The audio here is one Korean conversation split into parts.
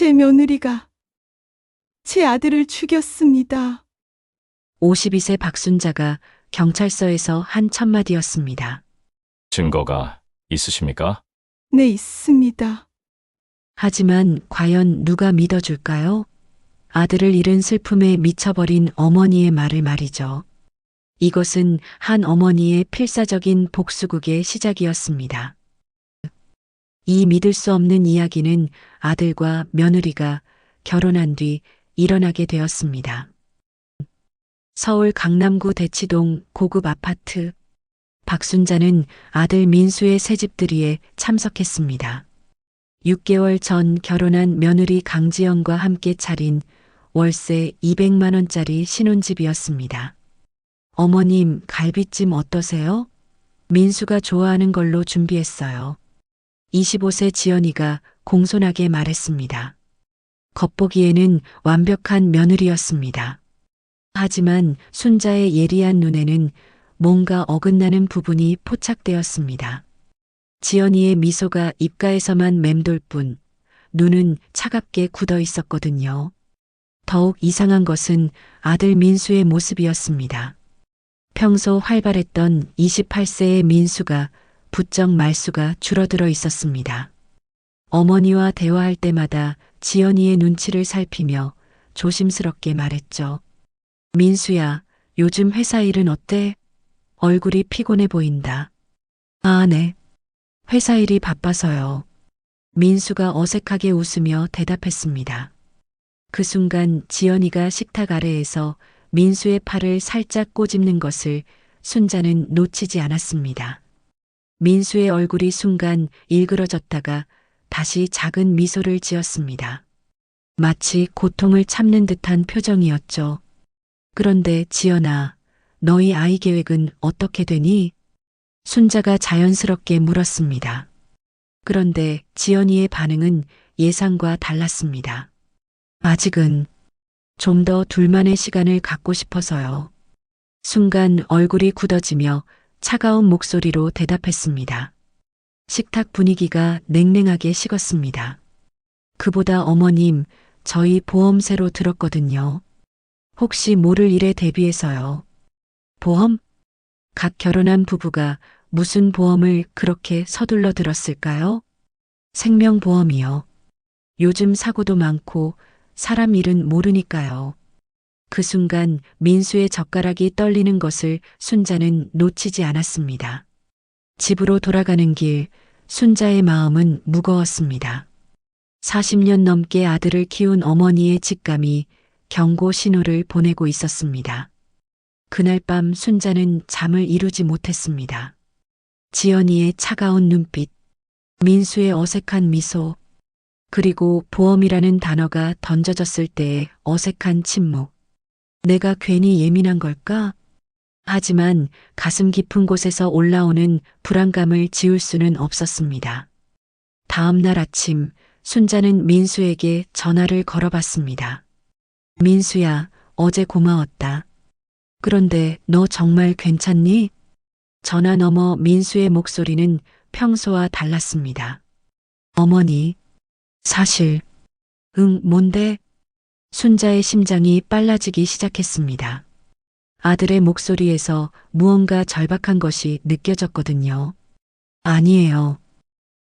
제 며느리가 제 아들을 죽였습니다. 52세 박순자가 경찰서에서 한 첫마디였습니다. 증거가 있으십니까? 네, 있습니다. 하지만 과연 누가 믿어줄까요? 아들을 잃은 슬픔에 미쳐버린 어머니의 말을 말이죠. 이것은 한 어머니의 필사적인 복수극의 시작이었습니다. 이 믿을 수 없는 이야기는 아들과 며느리가 결혼한 뒤 일어나게 되었습니다. 서울 강남구 대치동 고급 아파트. 박순자는 아들 민수의 새집들이에 참석했습니다. 6개월 전 결혼한 며느리 강지영과 함께 차린 월세 200만 원짜리 신혼집이었습니다. 어머님, 갈비찜 어떠세요? 민수가 좋아하는 걸로 준비했어요. 25세 지연이가 공손하게 말했습니다. 겉보기에는 완벽한 며느리였습니다. 하지만 순자의 예리한 눈에는 뭔가 어긋나는 부분이 포착되었습니다. 지연이의 미소가 입가에서만 맴돌 뿐 눈은 차갑게 굳어 있었거든요. 더욱 이상한 것은 아들 민수의 모습이었습니다. 평소 활발했던 28세의 민수가 부쩍 말수가 줄어들어 있었습니다. 어머니와 대화할 때마다 지연이의 눈치를 살피며 조심스럽게 말했죠. 민수야, 요즘 회사 일은 어때? 얼굴이 피곤해 보인다. 아, 네. 회사 일이 바빠서요. 민수가 어색하게 웃으며 대답했습니다. 그 순간 지연이가 식탁 아래에서 민수의 팔을 살짝 꼬집는 것을 순자는 놓치지 않았습니다. 민수의 얼굴이 순간 일그러졌다가 다시 작은 미소를 지었습니다. 마치 고통을 참는 듯한 표정이었죠. 그런데 지연아, 너희 아이 계획은 어떻게 되니? 순자가 자연스럽게 물었습니다. 그런데 지연이의 반응은 예상과 달랐습니다. 아직은 좀 더 둘만의 시간을 갖고 싶어서요. 순간 얼굴이 굳어지며 차가운 목소리로 대답했습니다. 식탁 분위기가 냉랭하게 식었습니다. 그보다 어머님, 저희 보험새로 들었거든요. 혹시 모를 일에 대비해서요. 보험? 각 결혼한 부부가 무슨 보험을 그렇게 서둘러 들었을까요? 생명보험이요. 요즘 사고도 많고 사람 일은 모르니까요. 그 순간 민수의 젓가락이 떨리는 것을 순자는 놓치지 않았습니다. 집으로 돌아가는 길, 순자의 마음은 무거웠습니다. 40년 넘게 아들을 키운 어머니의 직감이 경고 신호를 보내고 있었습니다. 그날 밤 순자는 잠을 이루지 못했습니다. 지연이의 차가운 눈빛, 민수의 어색한 미소, 그리고 보험이라는 단어가 던져졌을 때의 어색한 침묵. 내가 괜히 예민한 걸까? 하지만 가슴 깊은 곳에서 올라오는 불안감을 지울 수는 없었습니다. 다음 날 아침, 순자는 민수에게 전화를 걸어봤습니다. 민수야, 어제 고마웠다. 그런데 너 정말 괜찮니? 전화 너머 민수의 목소리는 평소와 달랐습니다. 어머니, 사실, 뭔데? 순자의 심장이 빨라지기 시작했습니다. 아들의 목소리에서 무언가 절박한 것이 느껴졌거든요. 아니에요.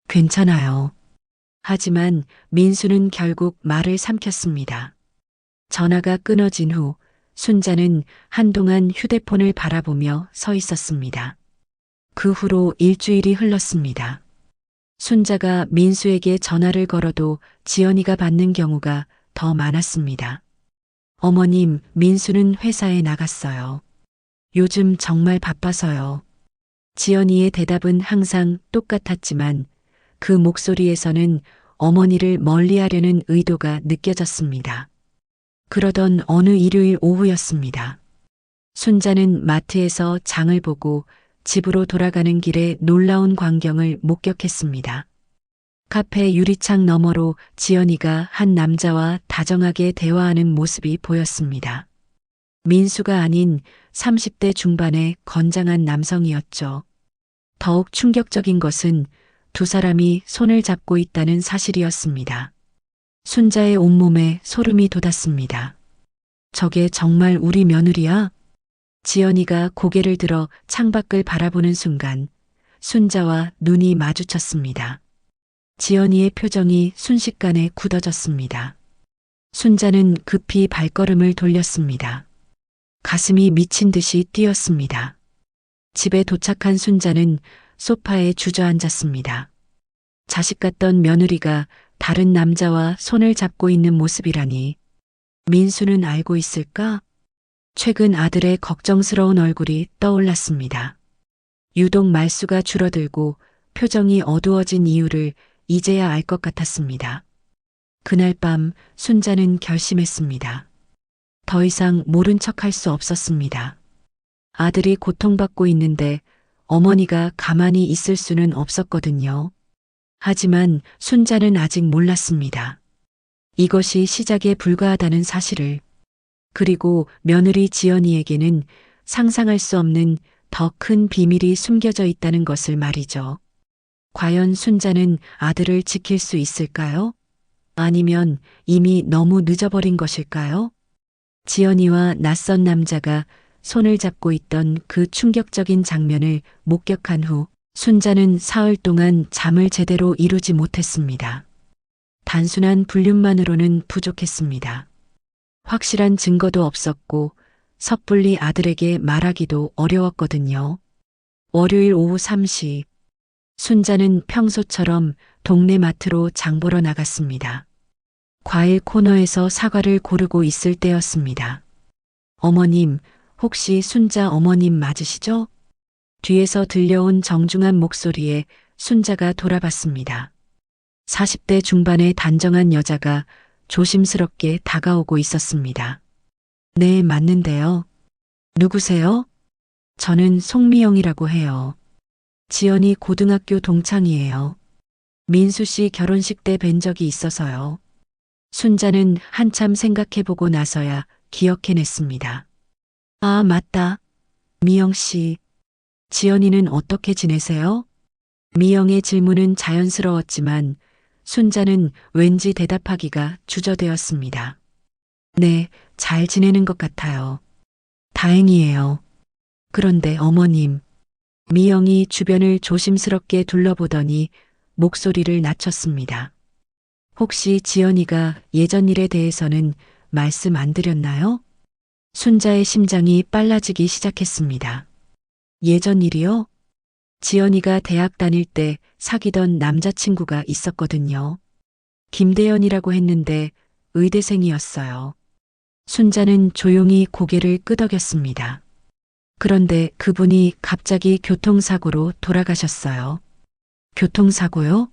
괜찮아요. 하지만 민수는 결국 말을 삼켰습니다. 전화가 끊어진 후 순자는 한동안 휴대폰을 바라보며 서 있었습니다. 그 후로 일주일이 흘렀습니다. 순자가 민수에게 전화를 걸어도 지연이가 받는 경우가 더 많았습니다. 어머님, 민수는 회사에 나갔어요. 요즘 정말 바빠서요. 지연이의 대답은 항상 똑같았지만 그 목소리에서는 어머니를 멀리하려는 의도가 느껴졌습니다. 그러던 어느 일요일 오후였습니다. 순자는 마트에서 장을 보고 집으로 돌아가는 길에 놀라운 광경을 목격했습니다. 카페 유리창 너머로 지연이가 한 남자와 다정하게 대화하는 모습이 보였습니다. 민수가 아닌 30대 중반의 건장한 남성이었죠. 더욱 충격적인 것은 두 사람이 손을 잡고 있다는 사실이었습니다. 순자의 온몸에 소름이 돋았습니다. 저게 정말 우리 며느리야? 지연이가 고개를 들어 창밖을 바라보는 순간 순자와 눈이 마주쳤습니다. 지연이의 표정이 순식간에 굳어졌습니다. 순자는 급히 발걸음을 돌렸습니다. 가슴이 미친 듯이 뛰었습니다. 집에 도착한 순자는 소파에 주저앉았습니다. 자식 같던 며느리가 다른 남자와 손을 잡고 있는 모습이라니. 민수는 알고 있을까? 최근 아들의 걱정스러운 얼굴이 떠올랐습니다. 유독 말수가 줄어들고 표정이 어두워진 이유를 이제야 알 것 같았습니다. 그날 밤 순자는 결심했습니다. 더 이상 모른 척할 수 없었습니다. 아들이 고통받고 있는데 어머니가 가만히 있을 수는 없었거든요. 하지만 순자는 아직 몰랐습니다. 이것이 시작에 불과하다는 사실을. 그리고 며느리 지연이에게는 상상할 수 없는 더 큰 비밀이 숨겨져 있다는 것을 말이죠. 과연 순자는 아들을 지킬 수 있을까요? 아니면 이미 너무 늦어버린 것일까요? 지연이와 낯선 남자가 손을 잡고 있던 그 충격적인 장면을 목격한 후 순자는 사흘 동안 잠을 제대로 이루지 못했습니다. 단순한 불륜만으로는 부족했습니다. 확실한 증거도 없었고 섣불리 아들에게 말하기도 어려웠거든요. 월요일 오후 3시 순자는 평소처럼 동네 마트로 장 보러 나갔습니다. 과일 코너에서 사과를 고르고 있을 때였습니다. 어머님, 혹시 순자 어머님 맞으시죠? 뒤에서 들려온 정중한 목소리에 순자가 돌아봤습니다. 40대 중반의 단정한 여자가 조심스럽게 다가오고 있었습니다. 네, 맞는데요. 누구세요? 저는 송미영이라고 해요. 지연이 고등학교 동창이에요. 민수 씨 결혼식 때 뵌 적이 있어서요. 순자는 한참 생각해보고 나서야 기억해냈습니다. 아, 맞다. 미영 씨. 지연이는 어떻게 지내세요? 미영의 질문은 자연스러웠지만 순자는 왠지 대답하기가 주저되었습니다. 네, 잘 지내는 것 같아요. 다행이에요. 그런데 어머님. 미영이 주변을 조심스럽게 둘러보더니 목소리를 낮췄습니다. 혹시 지연이가 예전 일에 대해서는 말씀 안 드렸나요? 순자의 심장이 빨라지기 시작했습니다. 예전 일이요? 지연이가 대학 다닐 때 사귀던 남자친구가 있었거든요. 김대현이라고 했는데 의대생이었어요. 순자는 조용히 고개를 끄덕였습니다. 그런데 그분이 갑자기 교통사고로 돌아가셨어요. 교통사고요?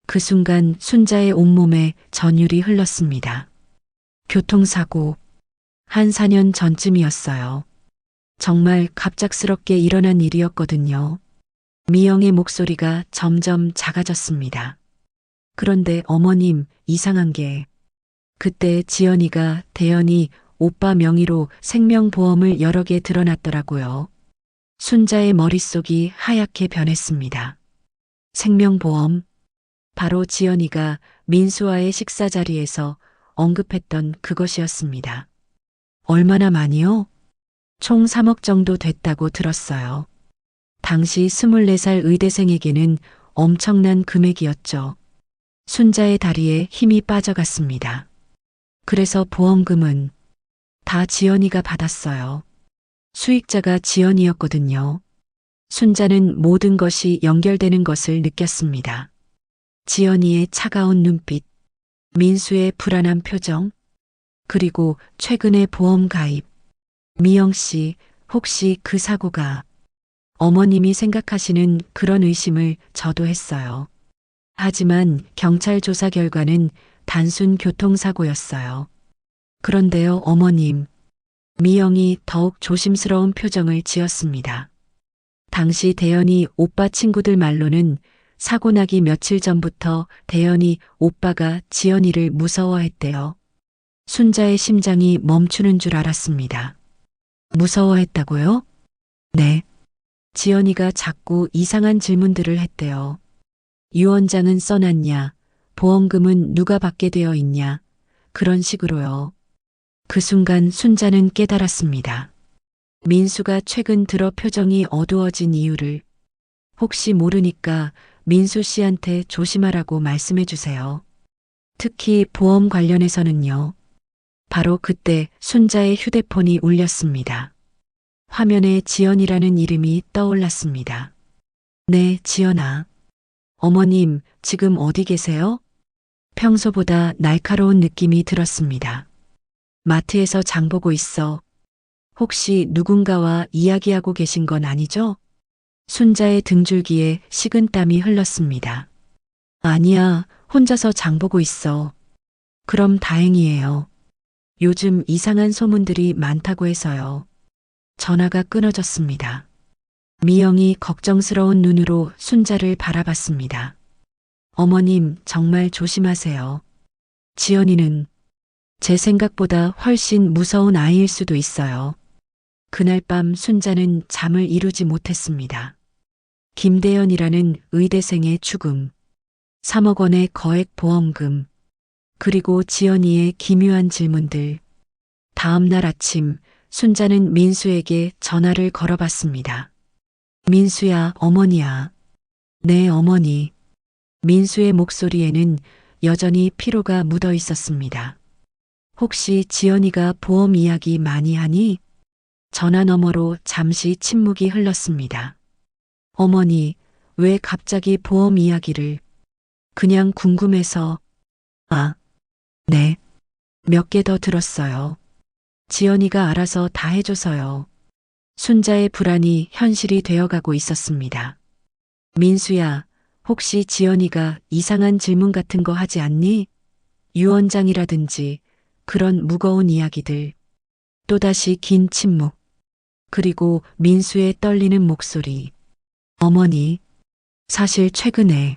그 순간 순자의 온몸에 전율이 흘렀습니다. 교통사고. 한 4년 전쯤이었어요. 정말 갑작스럽게 일어난 일이었거든요. 미영의 목소리가 점점 작아졌습니다. 그런데 어머님, 이상한 게 그때 지연이가 대연이 오빠 명의로 생명보험을 여러 개 들어놨더라고요. 순자의 머릿속이 하얗게 변했습니다. 생명보험. 바로 지연이가 민수와의 식사 자리에서 언급했던 그것이었습니다. 얼마나 많이요? 총 3억 정도 됐다고 들었어요. 당시 24살 의대생에게는 엄청난 금액이었죠. 순자의 다리에 힘이 빠져갔습니다. 그래서 보험금은 다 지연이가 받았어요. 수익자가 지연이었거든요. 순자는 모든 것이 연결되는 것을 느꼈습니다. 지연이의 차가운 눈빛, 민수의 불안한 표정, 그리고 최근의 보험 가입. 미영 씨, 혹시 그 사고가 어머님이 생각하시는 그런 의심을 저도 했어요. 하지만 경찰 조사 결과는 단순 교통사고였어요. 그런데요, 어머님. 미영이 더욱 조심스러운 표정을 지었습니다. 당시 대연이 오빠 친구들 말로는 사고 나기 며칠 전부터 대연이 오빠가 지연이를 무서워했대요. 순자의 심장이 멈추는 줄 알았습니다. 무서워했다고요? 네. 지연이가 자꾸 이상한 질문들을 했대요. 유언장은 써놨냐? 보험금은 누가 받게 되어 있냐. 그런 식으로요. 그 순간 순자는 깨달았습니다. 민수가 최근 들어 표정이 어두워진 이유를. 혹시 모르니까 민수 씨한테 조심하라고 말씀해 주세요. 특히 보험 관련해서는요. 바로 그때 순자의 휴대폰이 울렸습니다. 화면에 지연이라는 이름이 떠올랐습니다. 네, 지연아. 어머님, 지금 어디 계세요? 평소보다 날카로운 느낌이 들었습니다. 마트에서 장 보고 있어. 혹시 누군가와 이야기하고 계신 건 아니죠? 순자의 등줄기에 식은땀이 흘렀습니다. 아니야, 혼자서 장 보고 있어. 그럼 다행이에요. 요즘 이상한 소문들이 많다고 해서요. 전화가 끊어졌습니다. 미영이 걱정스러운 눈으로 순자를 바라봤습니다. 어머님, 정말 조심하세요. 지연이는 제 생각보다 훨씬 무서운 아이일 수도 있어요. 그날 밤 순자는 잠을 이루지 못했습니다. 김대현이라는 의대생의 죽음, 3억 원의 거액 보험금, 그리고 지연이의 기묘한 질문들. 다음 날 아침 순자는 민수에게 전화를 걸어봤습니다. 민수야, 어머니야. 네, 어머니. 민수의 목소리에는 여전히 피로가 묻어 있었습니다. 혹시 지연이가 보험 이야기 많이 하니? 전화 너머로 잠시 침묵이 흘렀습니다. 어머니, 왜 갑자기 보험 이야기를? 그냥 궁금해서. 아, 네. 몇 개 더 들었어요. 지연이가 알아서 다 해줘서요. 순자의 불안이 현실이 되어가고 있었습니다. 민수야, 혹시 지연이가 이상한 질문 같은 거 하지 않니? 유언장이라든지 그런 무거운 이야기들. 또다시 긴 침묵. 그리고 민수의 떨리는 목소리. 어머니, 사실 최근에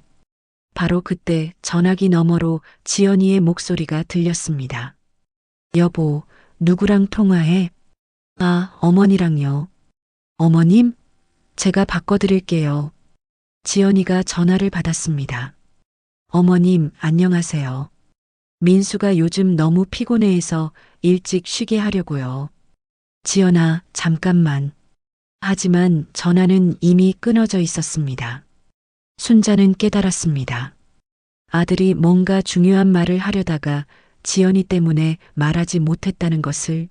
바로 그때 전화기 너머로 지연이의 목소리가 들렸습니다. 여보, 누구랑 통화해? 아, 어머니랑요. 어머님? 제가 바꿔드릴게요. 지연이가 전화를 받았습니다. 어머님, 안녕하세요. 민수가 요즘 너무 피곤해해서 일찍 쉬게 하려고요. 지연아, 잠깐만. 하지만 전화는 이미 끊어져 있었습니다. 순자는 깨달았습니다. 아들이 뭔가 중요한 말을 하려다가 지연이 때문에 말하지 못했다는 것을,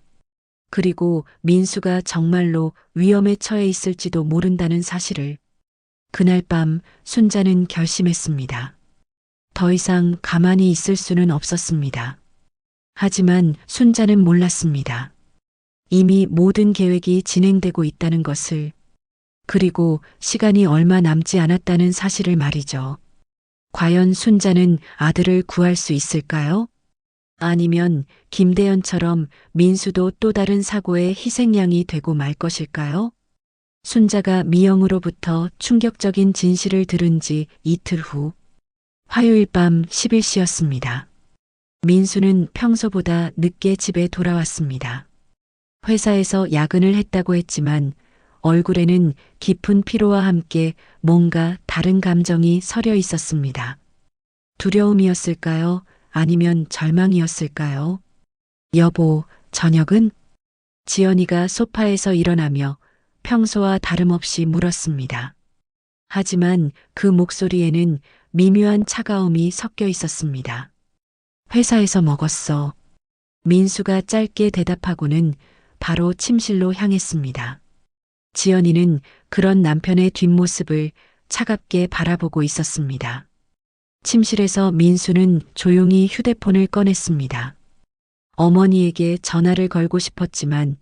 그리고 민수가 정말로 위험에 처해 있을지도 모른다는 사실을. 그날 밤 순자는 결심했습니다. 더 이상 가만히 있을 수는 없었습니다. 하지만 순자는 몰랐습니다. 이미 모든 계획이 진행되고 있다는 것을, 그리고 시간이 얼마 남지 않았다는 사실을 말이죠. 과연 순자는 아들을 구할 수 있을까요? 아니면 김대현처럼 민수도 또 다른 사고의 희생양이 되고 말 것일까요? 순자가 미영으로부터 충격적인 진실을 들은 지 이틀 후, 화요일 밤 10일씨였습니다. 민수는 평소보다 늦게 집에 돌아왔습니다. 회사에서 야근을 했다고 했지만 얼굴에는 깊은 피로와 함께 뭔가 다른 감정이 서려 있었습니다. 두려움이었을까요? 아니면 절망이었을까요? 여보, 저녁은? 지연이가 소파에서 일어나며 평소와 다름없이 물었습니다. 하지만 그 목소리에는 미묘한 차가움이 섞여 있었습니다. 회사에서 먹었어. 민수가 짧게 대답하고는 바로 침실로 향했습니다. 지연이는 그런 남편의 뒷모습을 차갑게 바라보고 있었습니다. 침실에서 민수는 조용히 휴대폰을 꺼냈습니다. 어머니에게 전화를 걸고 싶었지만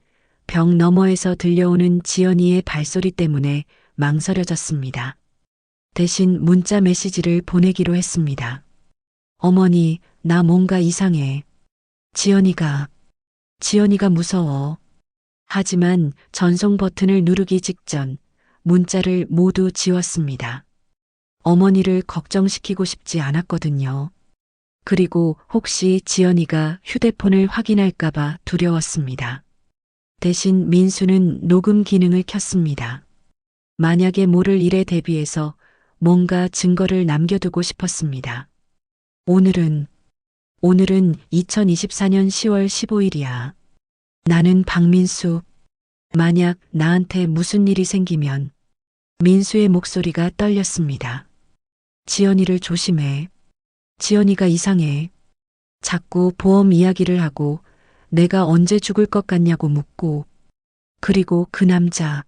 벽 너머에서 들려오는 지연이의 발소리 때문에 망설여졌습니다. 대신 문자 메시지를 보내기로 했습니다. 어머니, 나 뭔가 이상해. 지연이가 무서워. 하지만 전송 버튼을 누르기 직전 문자를 모두 지웠습니다. 어머니를 걱정시키고 싶지 않았거든요. 그리고 혹시 지연이가 휴대폰을 확인할까봐 두려웠습니다. 대신 민수는 녹음 기능을 켰습니다. 만약에 모를 일에 대비해서 뭔가 증거를 남겨두고 싶었습니다. 오늘은 2024년 10월 15일이야. 나는 박민수. 만약 나한테 무슨 일이 생기면 민수의 목소리가 떨렸습니다. 지연이를 조심해. 지연이가 이상해. 자꾸 보험 이야기를 하고 내가 언제 죽을 것 같냐고 묻고 그리고 그 남자.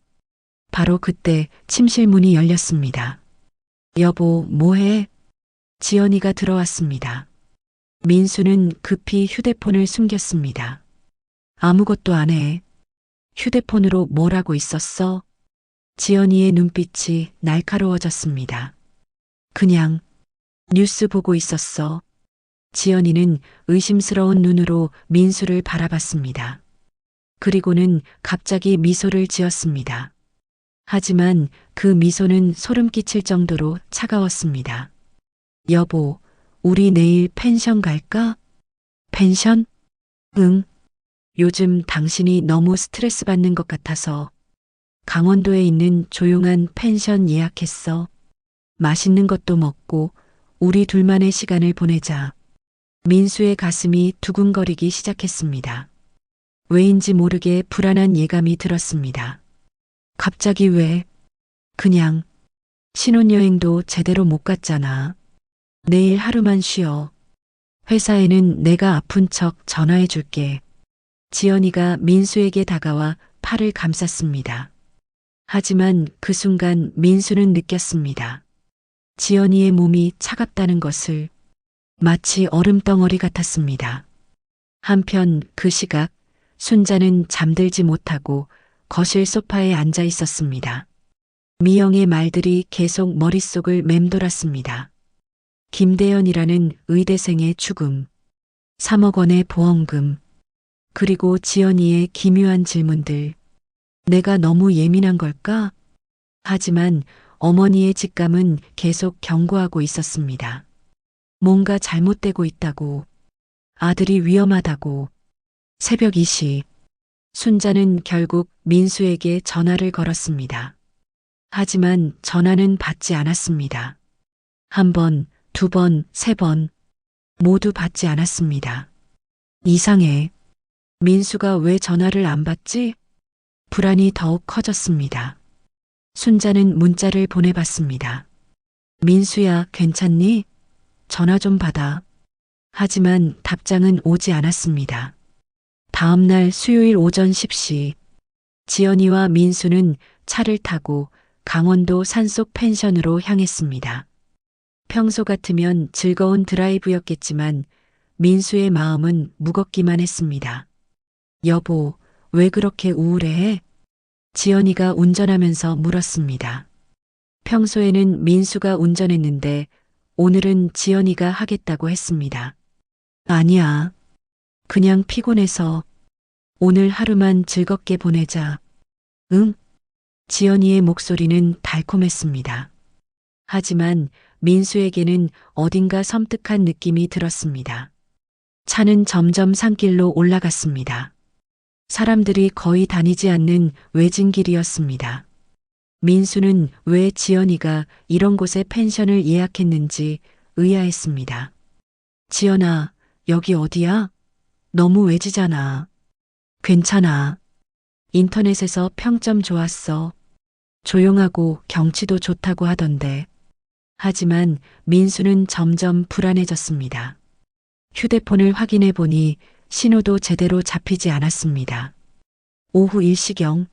바로 그때 침실 문이 열렸습니다. 여보, 뭐해? 지연이가 들어왔습니다. 민수는 급히 휴대폰을 숨겼습니다. 아무것도 안 해. 휴대폰으로 뭘 하고 있었어? 지연이의 눈빛이 날카로워졌습니다. 그냥 뉴스 보고 있었어. 지연이는 의심스러운 눈으로 민수를 바라봤습니다. 그리고는 갑자기 미소를 지었습니다. 하지만 그 미소는 소름 끼칠 정도로 차가웠습니다. 여보, 우리 내일 펜션 갈까? 펜션? 응. 요즘 당신이 너무 스트레스 받는 것 같아서 강원도에 있는 조용한 펜션 예약했어. 맛있는 것도 먹고 우리 둘만의 시간을 보내자. 민수의 가슴이 두근거리기 시작했습니다. 왜인지 모르게 불안한 예감이 들었습니다. 갑자기 왜? 그냥 신혼여행도 제대로 못 갔잖아. 내일 하루만 쉬어. 회사에는 내가 아픈 척 전화해 줄게. 지연이가 민수에게 다가와 팔을 감쌌습니다. 하지만 그 순간 민수는 느꼈습니다. 지연이의 몸이 차갑다는 것을. 마치 얼음덩어리 같았습니다. 한편 그 시각 순자는 잠들지 못하고 거실 소파에 앉아 있었습니다. 미영의 말들이 계속 머릿속을 맴돌았습니다. 김대현이라는 의대생의 죽음, 3억 원의 보험금, 그리고 지연이의 기묘한 질문들. 내가 너무 예민한 걸까? 하지만 어머니의 직감은 계속 경고하고 있었습니다. 뭔가 잘못되고 있다고, 아들이 위험하다고. 새벽 2시, 순자는 결국 민수에게 전화를 걸었습니다. 하지만 전화는 받지 않았습니다. 한 번, 두 번, 세 번, 모두 받지 않았습니다. 이상해. 민수가 왜 전화를 안 받지? 불안이 더욱 커졌습니다. 순자는 문자를 보내봤습니다. 민수야, 괜찮니? 전화 좀 받아. 하지만 답장은 오지 않았습니다. 다음 날 수요일 오전 10시, 지연이와 민수는 차를 타고 강원도 산속 펜션으로 향했습니다. 평소 같으면 즐거운 드라이브였겠지만 민수의 마음은 무겁기만 했습니다. 여보, 왜 그렇게 우울해? 지연이가 운전하면서 물었습니다. 평소에는 민수가 운전했는데 오늘은 지연이가 하겠다고 했습니다. 아니야. 그냥 피곤해서 오늘 하루만 즐겁게 보내자. 응? 지연이의 목소리는 달콤했습니다. 하지만 민수에게는 어딘가 섬뜩한 느낌이 들었습니다. 차는 점점 산길로 올라갔습니다. 사람들이 거의 다니지 않는 외진 길이었습니다. 민수는 왜 지연이가 이런 곳에 펜션을 예약했는지 의아했습니다. 지연아, 여기 어디야? 너무 외지잖아. 괜찮아. 인터넷에서 평점 좋았어. 조용하고 경치도 좋다고 하던데. 하지만 민수는 점점 불안해졌습니다. 휴대폰을 확인해 보니 신호도 제대로 잡히지 않았습니다. 오후 1시경,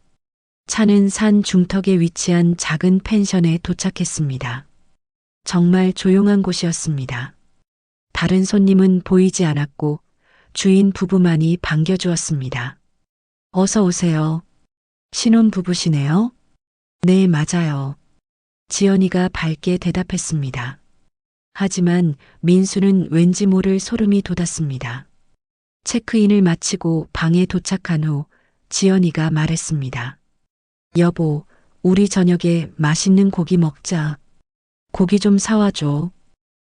차는 산 중턱에 위치한 작은 펜션에 도착했습니다. 정말 조용한 곳이었습니다. 다른 손님은 보이지 않았고 주인 부부만이 반겨주었습니다. 어서 오세요. 신혼 부부시네요? 네, 맞아요. 지연이가 밝게 대답했습니다. 하지만 민수는 왠지 모를 소름이 돋았습니다. 체크인을 마치고 방에 도착한 후 지연이가 말했습니다. 여보, 우리 저녁에 맛있는 고기 먹자. 고기 좀 사와줘.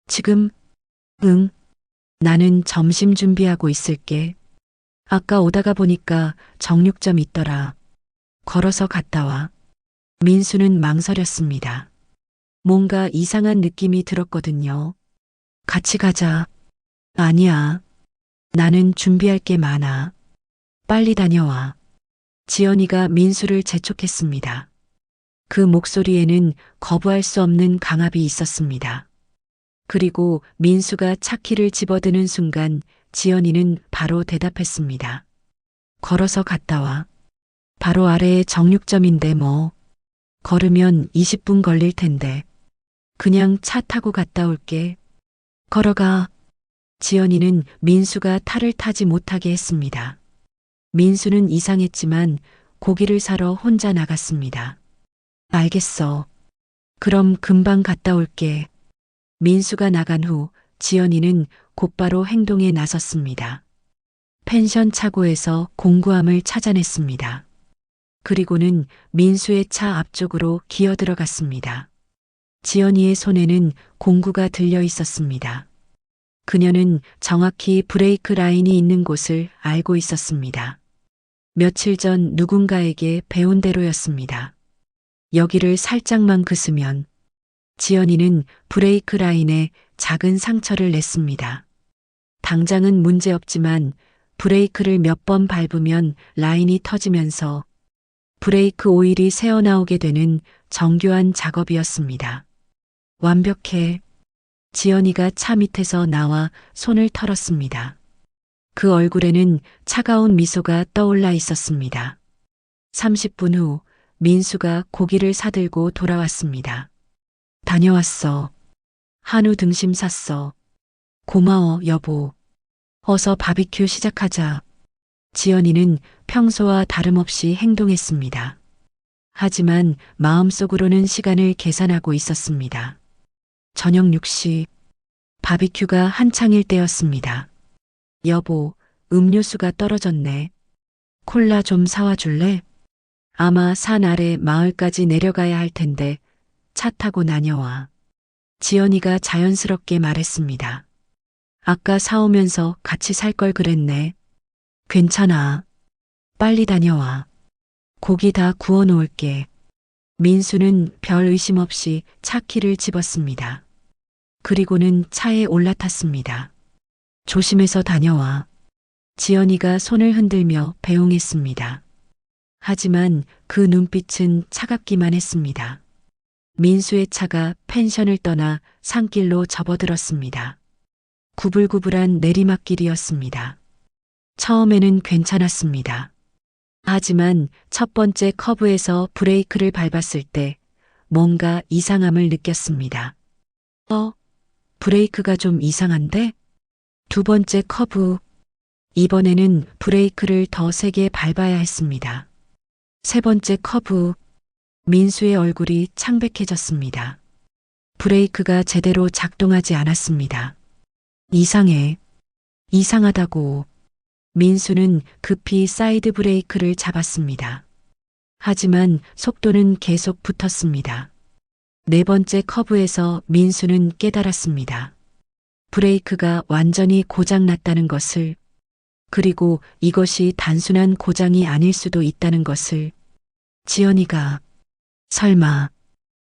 지금? 응. 나는 점심 준비하고 있을게. 아까 오다가 보니까 정육점 있더라. 걸어서 갔다 와. 민수는 망설였습니다. 뭔가 이상한 느낌이 들었거든요. 같이 가자. 아니야. 나는 준비할 게 많아. 빨리 다녀와. 지연이가 민수를 재촉했습니다. 그 목소리에는 거부할 수 없는 강압이 있었습니다. 그리고 민수가 차키를 집어드는 순간 지연이는 바로 대답했습니다. 걸어서 갔다 와. 바로 아래에 정육점인데 뭐. 걸으면 20분 걸릴 텐데. 그냥 차 타고 갔다 올게. 걸어가. 지연이는 민수가 탈을 타지 못하게 했습니다. 민수는 이상했지만 고기를 사러 혼자 나갔습니다. 알겠어. 그럼 금방 갔다 올게. 민수가 나간 후 지연이는 곧바로 행동에 나섰습니다. 펜션 차고에서 공구함을 찾아냈습니다. 그리고는 민수의 차 앞쪽으로 기어 들어갔습니다. 지연이의 손에는 공구가 들려 있었습니다. 그녀는 정확히 브레이크 라인이 있는 곳을 알고 있었습니다. 며칠 전 누군가에게 배운 대로였습니다. 여기를 살짝만 긋으면 지연이는 브레이크 라인에 작은 상처를 냈습니다. 당장은 문제없지만 브레이크를 몇 번 밟으면 라인이 터지면서 브레이크 오일이 새어나오게 되는 정교한 작업이었습니다. 완벽해. 지연이가 차 밑에서 나와 손을 털었습니다. 그 얼굴에는 차가운 미소가 떠올라 있었습니다. 30분 후 민수가 고기를 사들고 돌아왔습니다. 다녀왔어. 한우 등심 샀어. 고마워, 여보. 어서 바비큐 시작하자. 지연이는 평소와 다름없이 행동했습니다. 하지만 마음속으로는 시간을 계산하고 있었습니다. 저녁 6시, 바비큐가 한창일 때였습니다. 여보, 음료수가 떨어졌네. 콜라 좀 사와 줄래? 아마 산 아래 마을까지 내려가야 할 텐데 차 타고 다녀와. 지연이가 자연스럽게 말했습니다. 아까 사오면서 같이 살 걸 그랬네. 괜찮아. 빨리 다녀와. 고기 다 구워 놓을게. 민수는 별 의심 없이 차 키를 집었습니다. 그리고는 차에 올라탔습니다. 조심해서 다녀와. 지연이가 손을 흔들며 배웅했습니다. 하지만 그 눈빛은 차갑기만 했습니다. 민수의 차가 펜션을 떠나 산길로 접어들었습니다. 구불구불한 내리막길이었습니다. 처음에는 괜찮았습니다. 하지만 첫 번째 커브에서 브레이크를 밟았을 때 뭔가 이상함을 느꼈습니다. 브레이크가 좀 이상한데? 두 번째 커브. 이번에는 브레이크를 더 세게 밟아야 했습니다. 세 번째 커브. 민수의 얼굴이 창백해졌습니다. 브레이크가 제대로 작동하지 않았습니다. 이상해. 이상하다고. 민수는 급히 사이드 브레이크를 잡았습니다. 하지만 속도는 계속 붙었습니다. 네 번째 커브에서 민수는 깨달았습니다. 브레이크가 완전히 고장났다는 것을, 그리고 이것이 단순한 고장이 아닐 수도 있다는 것을. 지연이가 설마.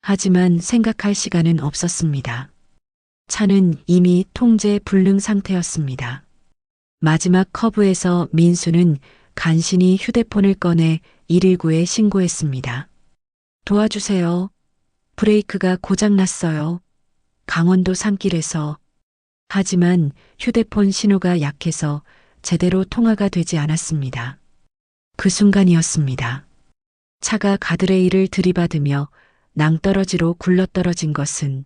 하지만 생각할 시간은 없었습니다. 차는 이미 통제 불능 상태였습니다. 마지막 커브에서 민수는 간신히 휴대폰을 꺼내 119에 신고했습니다. 도와주세요. 브레이크가 고장났어요. 강원도 산길에서. 하지만 휴대폰 신호가 약해서 제대로 통화가 되지 않았습니다. 그 순간이었습니다. 차가 가드레일을 들이받으며 낭떠러지로 굴러떨어진 것은,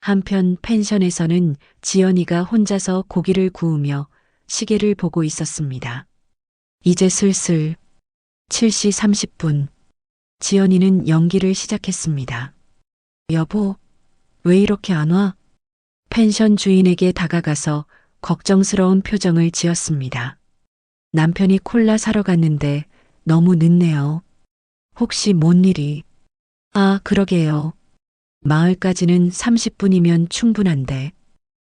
한편 펜션에서는 지연이가 혼자서 고기를 구우며 시계를 보고 있었습니다. 이제 슬슬 7시 30분. 지연이는 연기를 시작했습니다. 여보, 왜 이렇게 안 와? 펜션 주인에게 다가가서 걱정스러운 표정을 지었습니다. 남편이 콜라 사러 갔는데 너무 늦네요. 혹시 뭔 일이? 아, 그러게요. 마을까지는 30분이면 충분한데.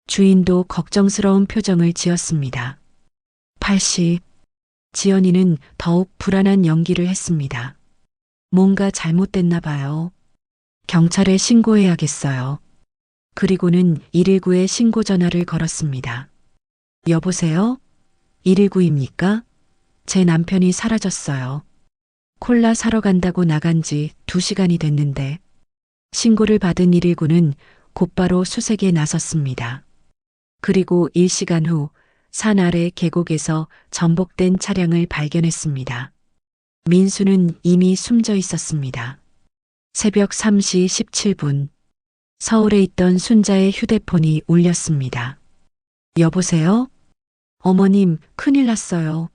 주인도 걱정스러운 표정을 지었습니다. 80. 지연이는 더욱 불안한 연기를 했습니다. 뭔가 잘못됐나 봐요. 경찰에 신고해야겠어요. 그리고는 119에 신고 전화를 걸었습니다. 여보세요? 119입니까? 제 남편이 사라졌어요. 콜라 사러 간다고 나간 지 2시간이 됐는데 신고를 받은 119는 곧바로 수색에 나섰습니다. 그리고 1시간 후 산 아래 계곡에서 전복된 차량을 발견했습니다. 민수는 이미 숨져 있었습니다. 새벽 3시 17분 서울에 있던 순자의 휴대폰이 울렸습니다. 여보세요? 어머님, 큰일 났어요.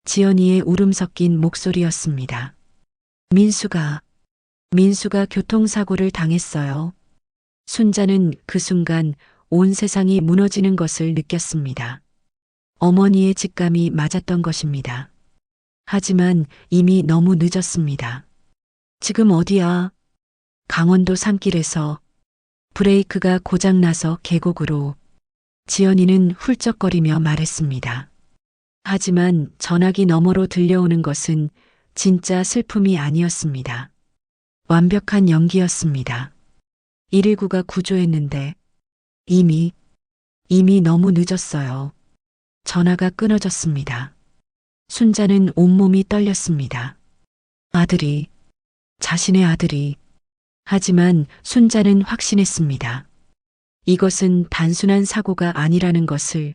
지연이의 울음 섞인 목소리였습니다. 민수가 교통사고를 당했어요. 순자는 그 순간 온 세상이 무너지는 것을 느꼈습니다. 어머니의 직감이 맞았던 것입니다. 하지만 이미 너무 늦었습니다. 지금 어디야? 강원도 산길에서 브레이크가 고장나서 계곡으로. 지연이는 훌쩍거리며 말했습니다. 하지만 전화기 너머로 들려오는 것은 진짜 슬픔이 아니었습니다. 완벽한 연기였습니다. 119가 구조했는데 이미 너무 늦었어요. 전화가 끊어졌습니다. 순자는 온몸이 떨렸습니다. 자신의 아들이. 하지만 순자는 확신했습니다. 이것은 단순한 사고가 아니라는 것을,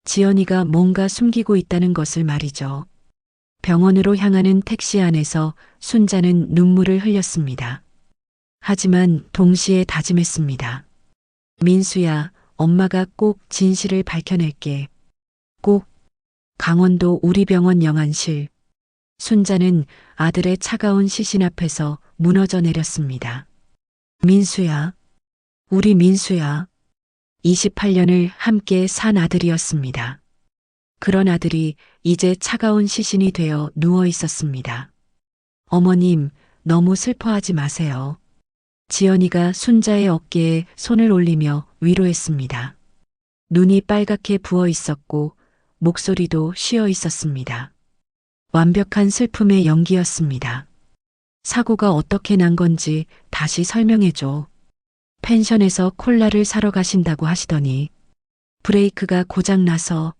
지연이가 뭔가 숨기고 있다는 것을 말이죠. 병원으로 향하는 택시 안에서 순자는 눈물을 흘렸습니다. 하지만 동시에 다짐했습니다. 민수야, 엄마가 꼭 진실을 밝혀낼게. 꼭. 강원도 우리병원 영안실. 순자는 아들의 차가운 시신 앞에서 무너져 내렸습니다. 민수야, 우리 민수야. 28년을 함께 산 아들이었습니다. 그런 아들이 이제 차가운 시신이 되어 누워 있었습니다. 어머님, 너무 슬퍼하지 마세요. 지연이가 순자의 어깨에 손을 올리며 위로했습니다. 눈이 빨갛게 부어 있었고 목소리도 쉬어 있었습니다. 완벽한 슬픔의 연기였습니다. 사고가 어떻게 난 건지 다시 설명해줘. 펜션에서 콜라를 사러 가신다고 하시더니 브레이크가 고장나서.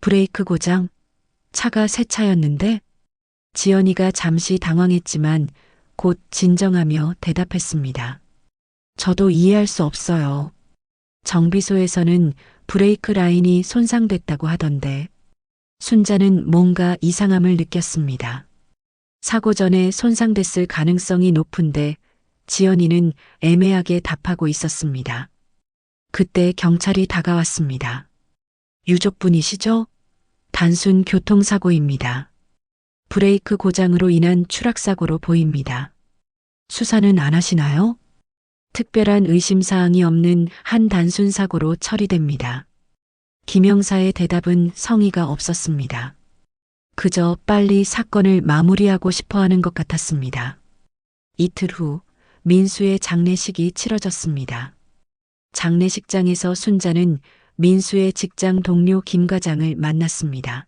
브레이크 고장? 차가 새 차였는데? 지연이가 잠시 당황했지만 곧 진정하며 대답했습니다. 저도 이해할 수 없어요. 정비소에서는 브레이크 라인이 손상됐다고 하던데. 순자는 뭔가 이상함을 느꼈습니다. 사고 전에 손상됐을 가능성이 높은데 지연이는 애매하게 답하고 있었습니다. 그때 경찰이 다가왔습니다. 유족분이시죠? 단순 교통사고입니다. 브레이크 고장으로 인한 추락사고로 보입니다. 수사는 안 하시나요? 특별한 의심사항이 없는 한 단순 사고로 처리됩니다. 김영사의 대답은 성의가 없었습니다. 그저 빨리 사건을 마무리하고 싶어 하는 것 같았습니다. 이틀 후 민수의 장례식이 치러졌습니다. 장례식장에서 순자는 민수의 직장 동료 김 과장을 만났습니다.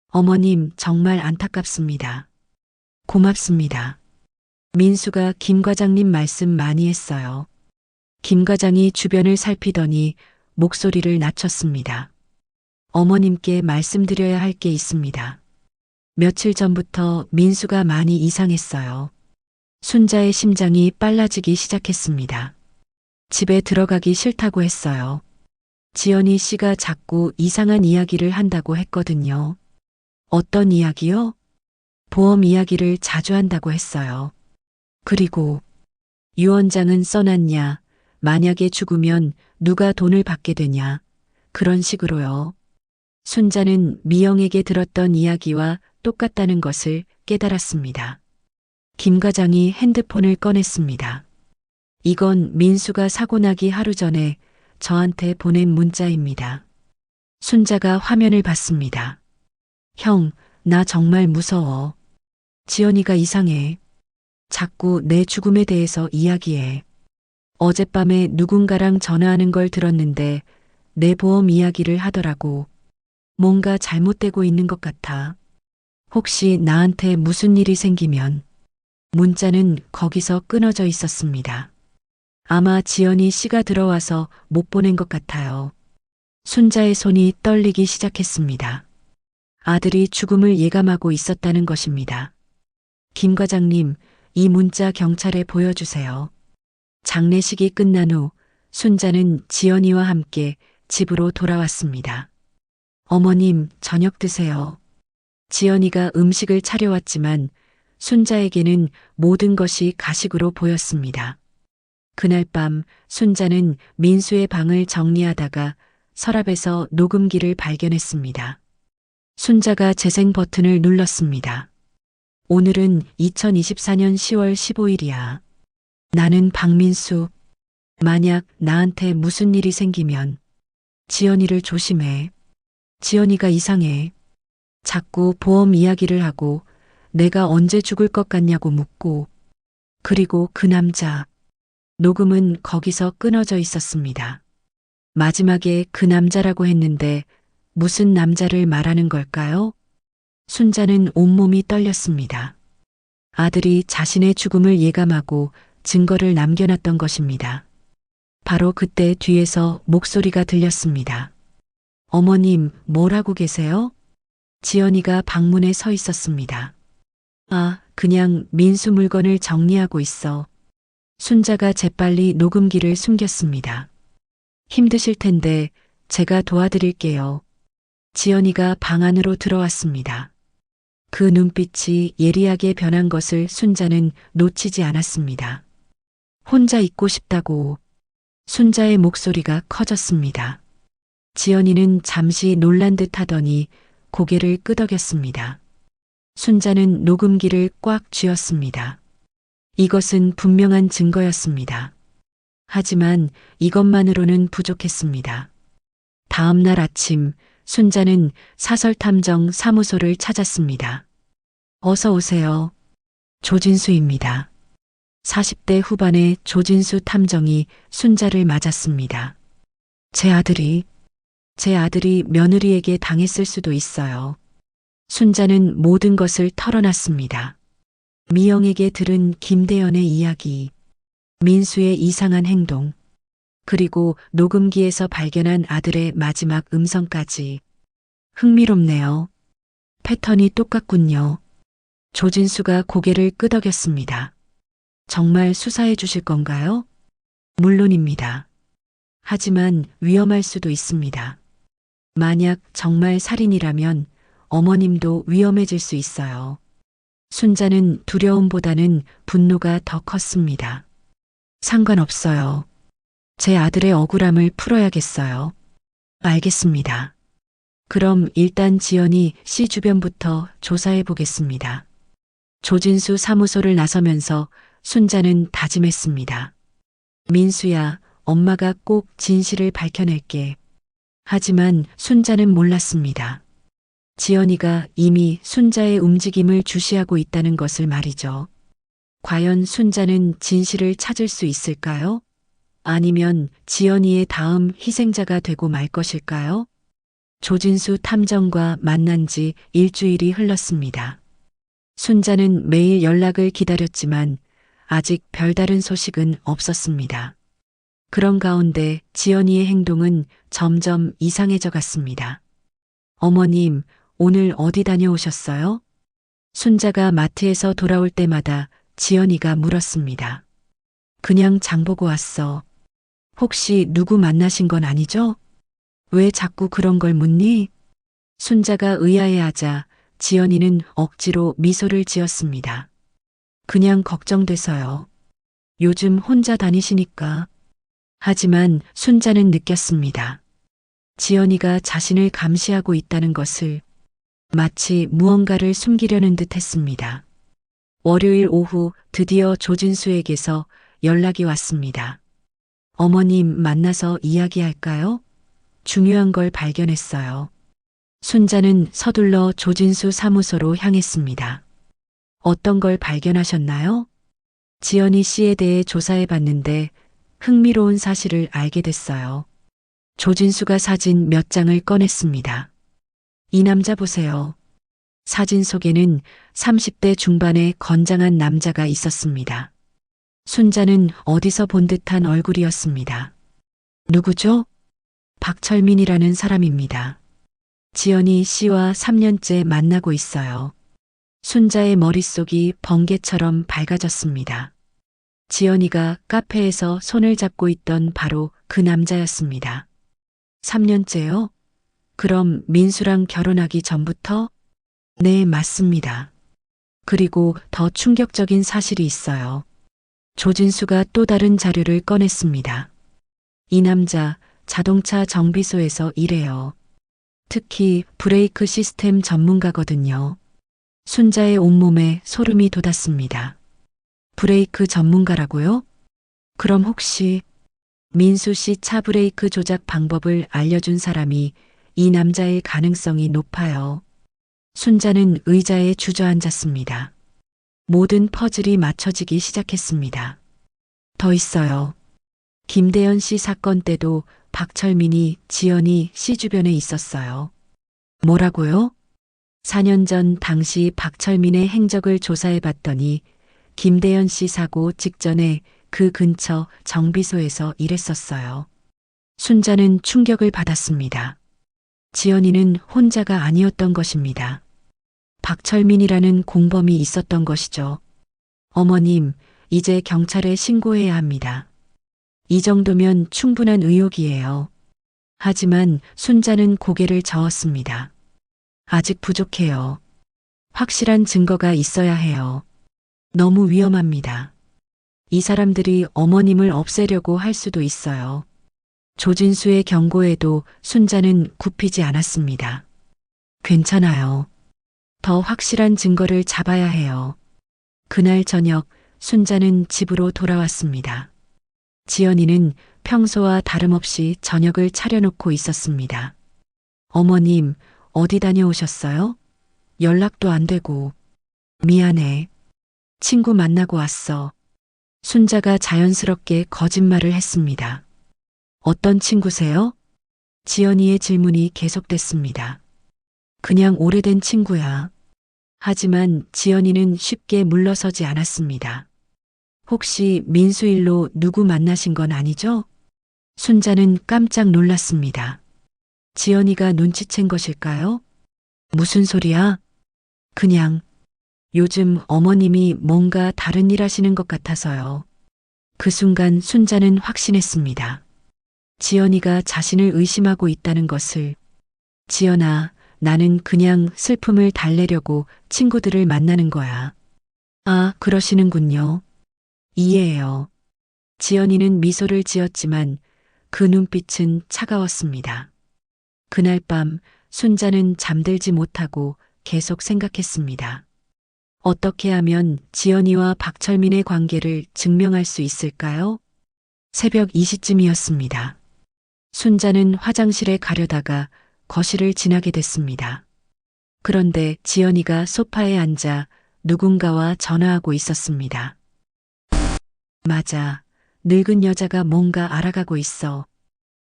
어머님, 정말 안타깝습니다. 고맙습니다. 민수가 김 과장님 말씀 많이 했어요. 김 과장이 주변을 살피더니 목소리를 낮췄습니다. 어머님께 말씀드려야 할 게 있습니다. 며칠 전부터 민수가 많이 이상했어요. 순자의 심장이 빨라지기 시작했습니다. 집에 들어가기 싫다고 했어요. 지연이 씨가 자꾸 이상한 이야기를 한다고 했거든요. 어떤 이야기요? 보험 이야기를 자주 한다고 했어요. 그리고 유언장은 써놨냐? 만약에 죽으면 누가 돈을 받게 되냐? 그런 식으로요. 순자는 미영에게 들었던 이야기와 똑같다는 것을 깨달았습니다. 김 과장이 핸드폰을 꺼냈습니다. 이건 민수가 사고 나기 하루 전에 저한테 보낸 문자입니다. 순자가 화면을 봤습니다. 형, 나 정말 무서워. 지연이가 이상해. 자꾸 내 죽음에 대해서 이야기해. 어젯밤에 누군가랑 전화하는 걸 들었는데 내 보험 이야기를 하더라고. 뭔가 잘못되고 있는 것 같아. 혹시 나한테 무슨 일이 생기면. 문자는 거기서 끊어져 있었습니다. 아마 지연이 씨가 들어와서 못 보낸 것 같아요. 순자의 손이 떨리기 시작했습니다. 아들이 죽음을 예감하고 있었다는 것입니다. 김 과장님, 이 문자 경찰에 보여주세요. 장례식이 끝난 후 순자는 지연이와 함께 집으로 돌아왔습니다. 어머님, 저녁 드세요. 지연이가 음식을 차려왔지만 순자에게는 모든 것이 가식으로 보였습니다. 그날 밤 순자는 민수의 방을 정리하다가 서랍에서 녹음기를 발견했습니다. 순자가 재생 버튼을 눌렀습니다. 오늘은 2024년 10월 15일이야. 나는 박민수. 만약 나한테 무슨 일이 생기면 지연이를 조심해. 지연이가 이상해. 자꾸 보험 이야기를 하고 내가 언제 죽을 것 같냐고 묻고 그리고 그 남자. 녹음은 거기서 끊어져 있었습니다. 마지막에 그 남자라고 했는데 무슨 남자를 말하는 걸까요? 순자는 온몸이 떨렸습니다. 아들이 자신의 죽음을 예감하고 증거를 남겨놨던 것입니다. 바로 그때 뒤에서 목소리가 들렸습니다. 어머님, 뭘 하고 계세요? 지연이가 방문에 서 있었습니다. 아, 그냥 민수 물건을 정리하고 있어. 순자가 재빨리 녹음기를 숨겼습니다. 힘드실 텐데 제가 도와드릴게요. 지연이가 방 안으로 들어왔습니다. 그 눈빛이 예리하게 변한 것을 순자는 놓치지 않았습니다. 혼자 있고 싶다고. 순자의 목소리가 커졌습니다. 지연이는 잠시 놀란 듯 하더니 고개를 끄덕였습니다. 순자는 녹음기를 꽉 쥐었습니다. 이것은 분명한 증거였습니다. 하지만 이것만으로는 부족했습니다. 다음 날 아침 순자는 사설탐정 사무소를 찾았습니다. 어서 오세요. 조진수입니다. 40대 후반의 조진수 탐정이 순자를 맞았습니다. 제 아들이 며느리에게 당했을 수도 있어요. 순자는 모든 것을 털어놨습니다. 미영에게 들은 김대연의 이야기, 민수의 이상한 행동, 그리고 녹음기에서 발견한 아들의 마지막 음성까지. 흥미롭네요. 패턴이 똑같군요. 조진수가 고개를 끄덕였습니다. 정말 수사해 주실 건가요? 물론입니다. 하지만 위험할 수도 있습니다. 만약 정말 살인이라면 어머님도 위험해질 수 있어요. 순자는 두려움보다는 분노가 더 컸습니다. 상관없어요. 제 아들의 억울함을 풀어야겠어요. 알겠습니다. 그럼 일단 지연이 씨 주변부터 조사해 보겠습니다. 조진수 사무소를 나서면서 순자는 다짐했습니다. 민수야, 엄마가 꼭 진실을 밝혀낼게. 하지만 순자는 몰랐습니다. 지연이가 이미 순자의 움직임을 주시하고 있다는 것을 말이죠. 과연 순자는 진실을 찾을 수 있을까요? 아니면 지연이의 다음 희생자가 되고 말 것일까요? 조진수 탐정과 만난 지 일주일이 흘렀습니다. 순자는 매일 연락을 기다렸지만 아직 별다른 소식은 없었습니다. 그런 가운데 지연이의 행동은 점점 이상해져 갔습니다. 어머님, 오늘 어디 다녀오셨어요? 순자가 마트에서 돌아올 때마다 지연이가 물었습니다. 그냥 장 보고 왔어. 혹시 누구 만나신 건 아니죠? 왜 자꾸 그런 걸 묻니? 순자가 의아해하자 지연이는 억지로 미소를 지었습니다. 그냥 걱정돼서요. 요즘 혼자 다니시니까. 하지만 순자는 느꼈습니다. 지연이가 자신을 감시하고 있다는 것을, 마치 무언가를 숨기려는 듯 했습니다. 월요일 오후 드디어 조진수에게서 연락이 왔습니다. 어머님 만나서 이야기할까요? 중요한 걸 발견했어요. 순자는 서둘러 조진수 사무소로 향했습니다. 어떤 걸 발견하셨나요? 지연이 씨에 대해 조사해 봤는데 흥미로운 사실을 알게 됐어요. 조진수가 사진 몇 장을 꺼냈습니다. 이 남자 보세요. 사진 속에는 30대 중반의 건장한 남자가 있었습니다. 순자는 어디서 본 듯한 얼굴이었습니다. 누구죠? 박철민이라는 사람입니다. 지연이 씨와 3년째 만나고 있어요. 순자의 머릿속이 번개처럼 밝아졌습니다. 지연이가 카페에서 손을 잡고 있던 바로 그 남자였습니다. 3년째요? 그럼 민수랑 결혼하기 전부터? 네, 맞습니다. 그리고 더 충격적인 사실이 있어요. 조진수가 또 다른 자료를 꺼냈습니다. 이 남자 자동차 정비소에서 일해요. 특히 브레이크 시스템 전문가거든요. 순자의 온몸에 소름이 돋았습니다. 브레이크 전문가라고요? 그럼 혹시 민수 씨 차 브레이크 조작 방법을 알려준 사람이 이 남자일 가능성이 높아요. 순자는 의자에 주저앉았습니다. 모든 퍼즐이 맞춰지기 시작했습니다. 더 있어요. 김대현 씨 사건 때도 박철민이 지연이 씨 주변에 있었어요. 뭐라고요? 4년 전 당시 박철민의 행적을 조사해 봤더니 김대현 씨 사고 직전에 그 근처 정비소에서 일했었어요. 순자는 충격을 받았습니다. 지연이는 혼자가 아니었던 것입니다. 박철민이라는 공범이 있었던 것이죠. 어머님, 이제 경찰에 신고해야 합니다. 이 정도면 충분한 의혹이에요. 하지만 순자는 고개를 저었습니다. 아직 부족해요. 확실한 증거가 있어야 해요. 너무 위험합니다. 이 사람들이 어머님을 없애려고 할 수도 있어요. 조진수의 경고에도 순자는 굽히지 않았습니다. 괜찮아요. 더 확실한 증거를 잡아야 해요. 그날 저녁 순자는 집으로 돌아왔습니다. 지연이는 평소와 다름없이 저녁을 차려놓고 있었습니다. 어머님, 어디 다녀오셨어요? 연락도 안 되고. 미안해. 친구 만나고 왔어. 순자가 자연스럽게 거짓말을 했습니다. 어떤 친구세요? 지연이의 질문이 계속됐습니다. 그냥 오래된 친구야. 하지만 지연이는 쉽게 물러서지 않았습니다. 혹시 민수 일로 누구 만나신 건 아니죠? 순자는 깜짝 놀랐습니다. 지연이가 눈치챈 것일까요? 무슨 소리야? 그냥 요즘 어머님이 뭔가 다른 일 하시는 것 같아서요. 그 순간 순자는 확신했습니다. 지연이가 자신을 의심하고 있다는 것을. 지연아, 나는 그냥 슬픔을 달래려고 친구들을 만나는 거야. 아, 그러시는군요. 이해해요. 지연이는 미소를 지었지만 그 눈빛은 차가웠습니다. 그날 밤 순자는 잠들지 못하고 계속 생각했습니다. 어떻게 하면 지연이와 박철민의 관계를 증명할 수 있을까요? 새벽 2시쯤이었습니다. 순자는 화장실에 가려다가 거실을 지나게 됐습니다. 그런데 지연이가 소파에 앉아 누군가와 전화하고 있었습니다. 맞아. 늙은 여자가 뭔가 알아가고 있어.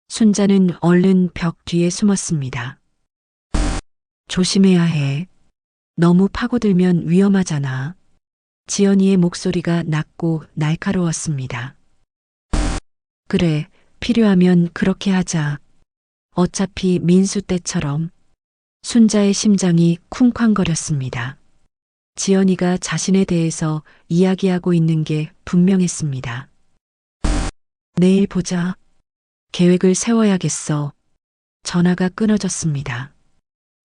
순자는 얼른 벽 뒤에 숨었습니다. 조심해야 해. 너무 파고들면 위험하잖아. 지연이의 목소리가 낮고 날카로웠습니다. 그래, 필요하면 그렇게 하자. 어차피 민수 때처럼. 순자의 심장이 쿵쾅거렸습니다. 지연이가 자신에 대해서 이야기하고 있는 게 분명했습니다. 내일 보자. 계획을 세워야겠어. 전화가 끊어졌습니다.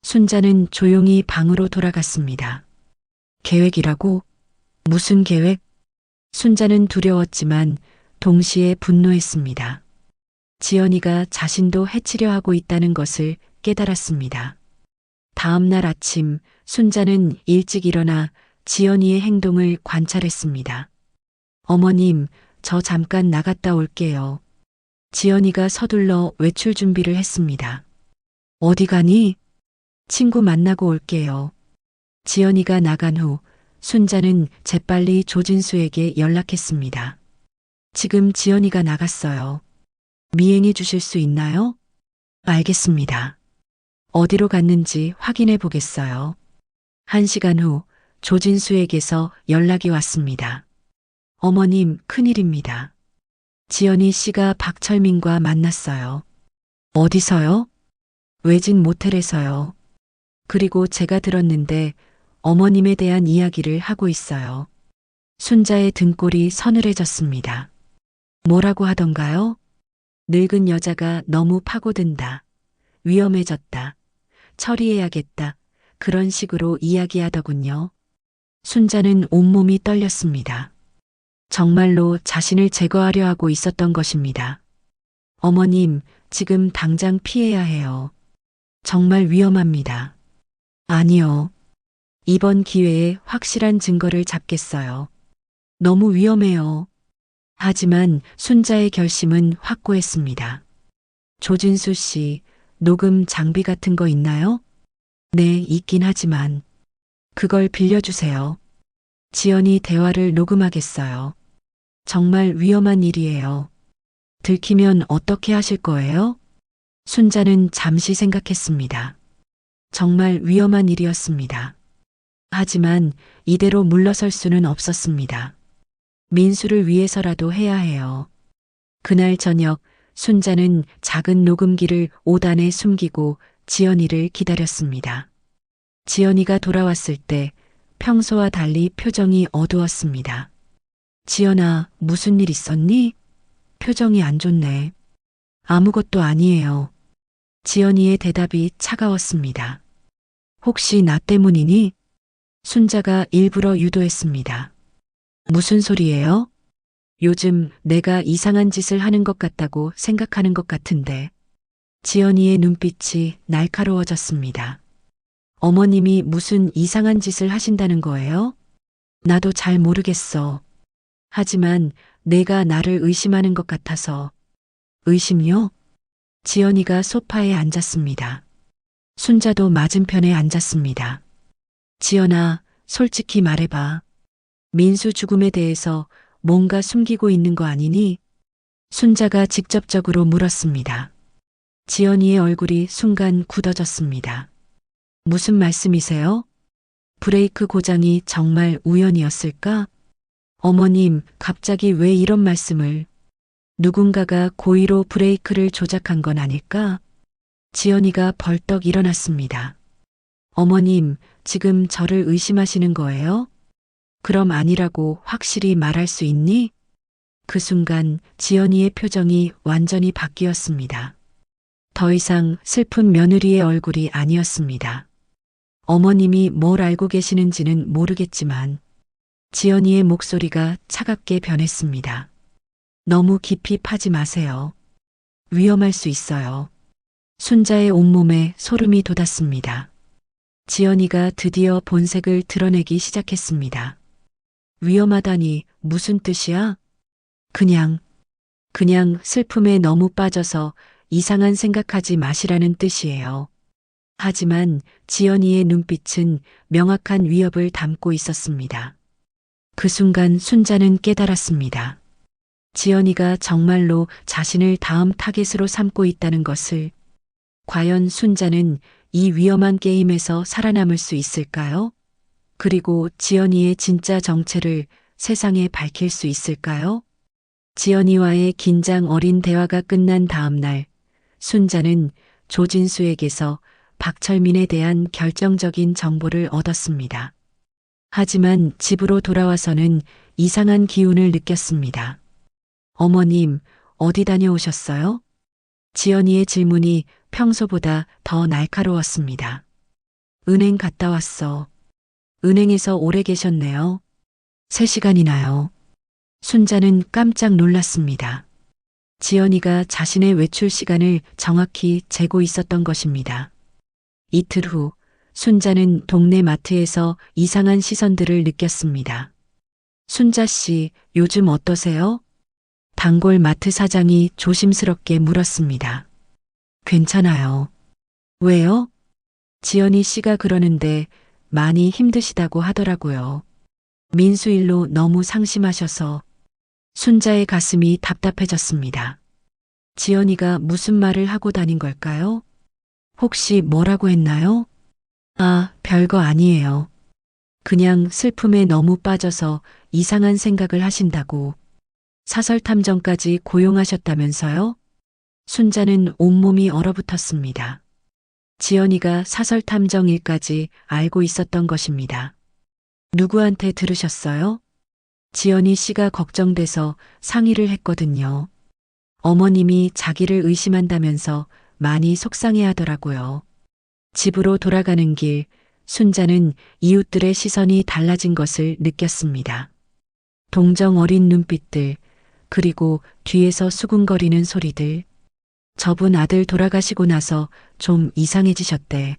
순자는 조용히 방으로 돌아갔습니다. 계획이라고? 무슨 계획? 순자는 두려웠지만 동시에 분노했습니다. 지연이가 자신도 해치려 하고 있다는 것을 깨달았습니다. 다음 날 아침 순자는 일찍 일어나 지연이의 행동을 관찰했습니다. 어머님, 저 잠깐 나갔다 올게요. 지연이가 서둘러 외출 준비를 했습니다. 어디 가니? 친구 만나고 올게요. 지연이가 나간 후 순자는 재빨리 조진수에게 연락했습니다. 지금 지연이가 나갔어요. 미행해 주실 수 있나요? 알겠습니다. 어디로 갔는지 확인해 보겠어요. 1시간 후 조진수에게서 연락이 왔습니다. 어머님, 큰일입니다. 지연이 씨가 박철민과 만났어요. 어디서요? 외진 모텔에서요. 그리고 제가 들었는데 어머님에 대한 이야기를 하고 있어요. 순자의 등골이 서늘해졌습니다. 뭐라고 하던가요? 늙은 여자가 너무 파고든다. 위험해졌다. 처리해야겠다. 그런 식으로 이야기하더군요. 순자는 온몸이 떨렸습니다. 정말로 자신을 제거하려 하고 있었던 것입니다. 어머님, 지금 당장 피해야 해요. 정말 위험합니다. 아니요. 이번 기회에 확실한 증거를 잡겠어요. 너무 위험해요. 하지만 순자의 결심은 확고했습니다. 조진수 씨, 녹음 장비 같은 거 있나요? 네, 있긴 하지만 그걸 빌려주세요. 지연이 대화를 녹음하겠어요. 정말 위험한 일이에요. 들키면 어떻게 하실 거예요? 순자는 잠시 생각했습니다. 정말 위험한 일이었습니다. 하지만 이대로 물러설 수는 없었습니다. 민수를 위해서라도 해야 해요. 그날 저녁 순자는 작은 녹음기를 5단에 숨기고 지연이를 기다렸습니다. 지연이가 돌아왔을 때 평소와 달리 표정이 어두웠습니다. 지연아, 무슨 일 있었니? 표정이 안 좋네. 아무것도 아니에요. 지연이의 대답이 차가웠습니다. 혹시 나 때문이니? 순자가 일부러 유도했습니다. 무슨 소리예요? 요즘 내가 이상한 짓을 하는 것 같다고 생각하는 것 같은데. 지연이의 눈빛이 날카로워졌습니다. 어머님이 무슨 이상한 짓을 하신다는 거예요? 나도 잘 모르겠어. 하지만 내가 나를 의심하는 것 같아서. 의심요? 지연이가 소파에 앉았습니다. 순자도 맞은편에 앉았습니다. 지연아, 솔직히 말해봐. 민수 죽음에 대해서 뭔가 숨기고 있는 거 아니니? 순자가 직접적으로 물었습니다. 지연이의 얼굴이 순간 굳어졌습니다. 무슨 말씀이세요? 브레이크 고장이 정말 우연이었을까? 어머님, 갑자기 왜 이런 말씀을? 누군가가 고의로 브레이크를 조작한 건 아닐까? 지연이가 벌떡 일어났습니다. 어머님, 지금 저를 의심하시는 거예요? 그럼 아니라고 확실히 말할 수 있니? 그 순간 지연이의 표정이 완전히 바뀌었습니다. 더 이상 슬픈 며느리의 얼굴이 아니었습니다. 어머님이 뭘 알고 계시는지는 모르겠지만 지연이의 목소리가 차갑게 변했습니다. 너무 깊이 파지 마세요. 위험할 수 있어요. 순자의 온몸에 소름이 돋았습니다. 지연이가 드디어 본색을 드러내기 시작했습니다. 위험하다니 무슨 뜻이야? 그냥 슬픔에 너무 빠져서 이상한 생각하지 마시라는 뜻이에요. 하지만 지연이의 눈빛은 명확한 위협을 담고 있었습니다. 그 순간 순자는 깨달았습니다. 지연이가 정말로 자신을 다음 타겟으로 삼고 있다는 것을. 과연 순자는 이 위험한 게임에서 살아남을 수 있을까요? 그리고 지연이의 진짜 정체를 세상에 밝힐 수 있을까요? 지연이와의 긴장 어린 대화가 끝난 다음 날, 순자는 조진수에게서 박철민에 대한 결정적인 정보를 얻었습니다. 하지만 집으로 돌아와서는 이상한 기운을 느꼈습니다. 어머님, 어디 다녀오셨어요? 지연이의 질문이 평소보다 더 날카로웠습니다. 은행 갔다 왔어. 은행에서 오래 계셨네요. 3시간이나요. 순자는 깜짝 놀랐습니다. 지연이가 자신의 외출 시간을 정확히 재고 있었던 것입니다. 이틀 후 순자는 동네 마트에서 이상한 시선들을 느꼈습니다. 순자 씨, 요즘 어떠세요? 단골 마트 사장이 조심스럽게 물었습니다. 괜찮아요. 왜요? 지연이 씨가 그러는데 많이 힘드시다고 하더라고요. 민수 일로 너무 상심하셔서. 순자의 가슴이 답답해졌습니다. 지연이가 무슨 말을 하고 다닌 걸까요? 혹시 뭐라고 했나요? 아, 별거 아니에요. 그냥 슬픔에 너무 빠져서 이상한 생각을 하신다고 사설탐정까지 고용하셨다면서요? 순자는 온몸이 얼어붙었습니다. 지연이가 사설탐정 일까지 알고 있었던 것입니다. 누구한테 들으셨어요? 지연이 씨가 걱정돼서 상의를 했거든요. 어머님이 자기를 의심한다면서 많이 속상해 하더라고요. 집으로 돌아가는 길, 순자는 이웃들의 시선이 달라진 것을 느꼈습니다. 동정 어린 눈빛들, 그리고 뒤에서 수군거리는 소리들. 저분 아들 돌아가시고 나서 좀 이상해지셨대.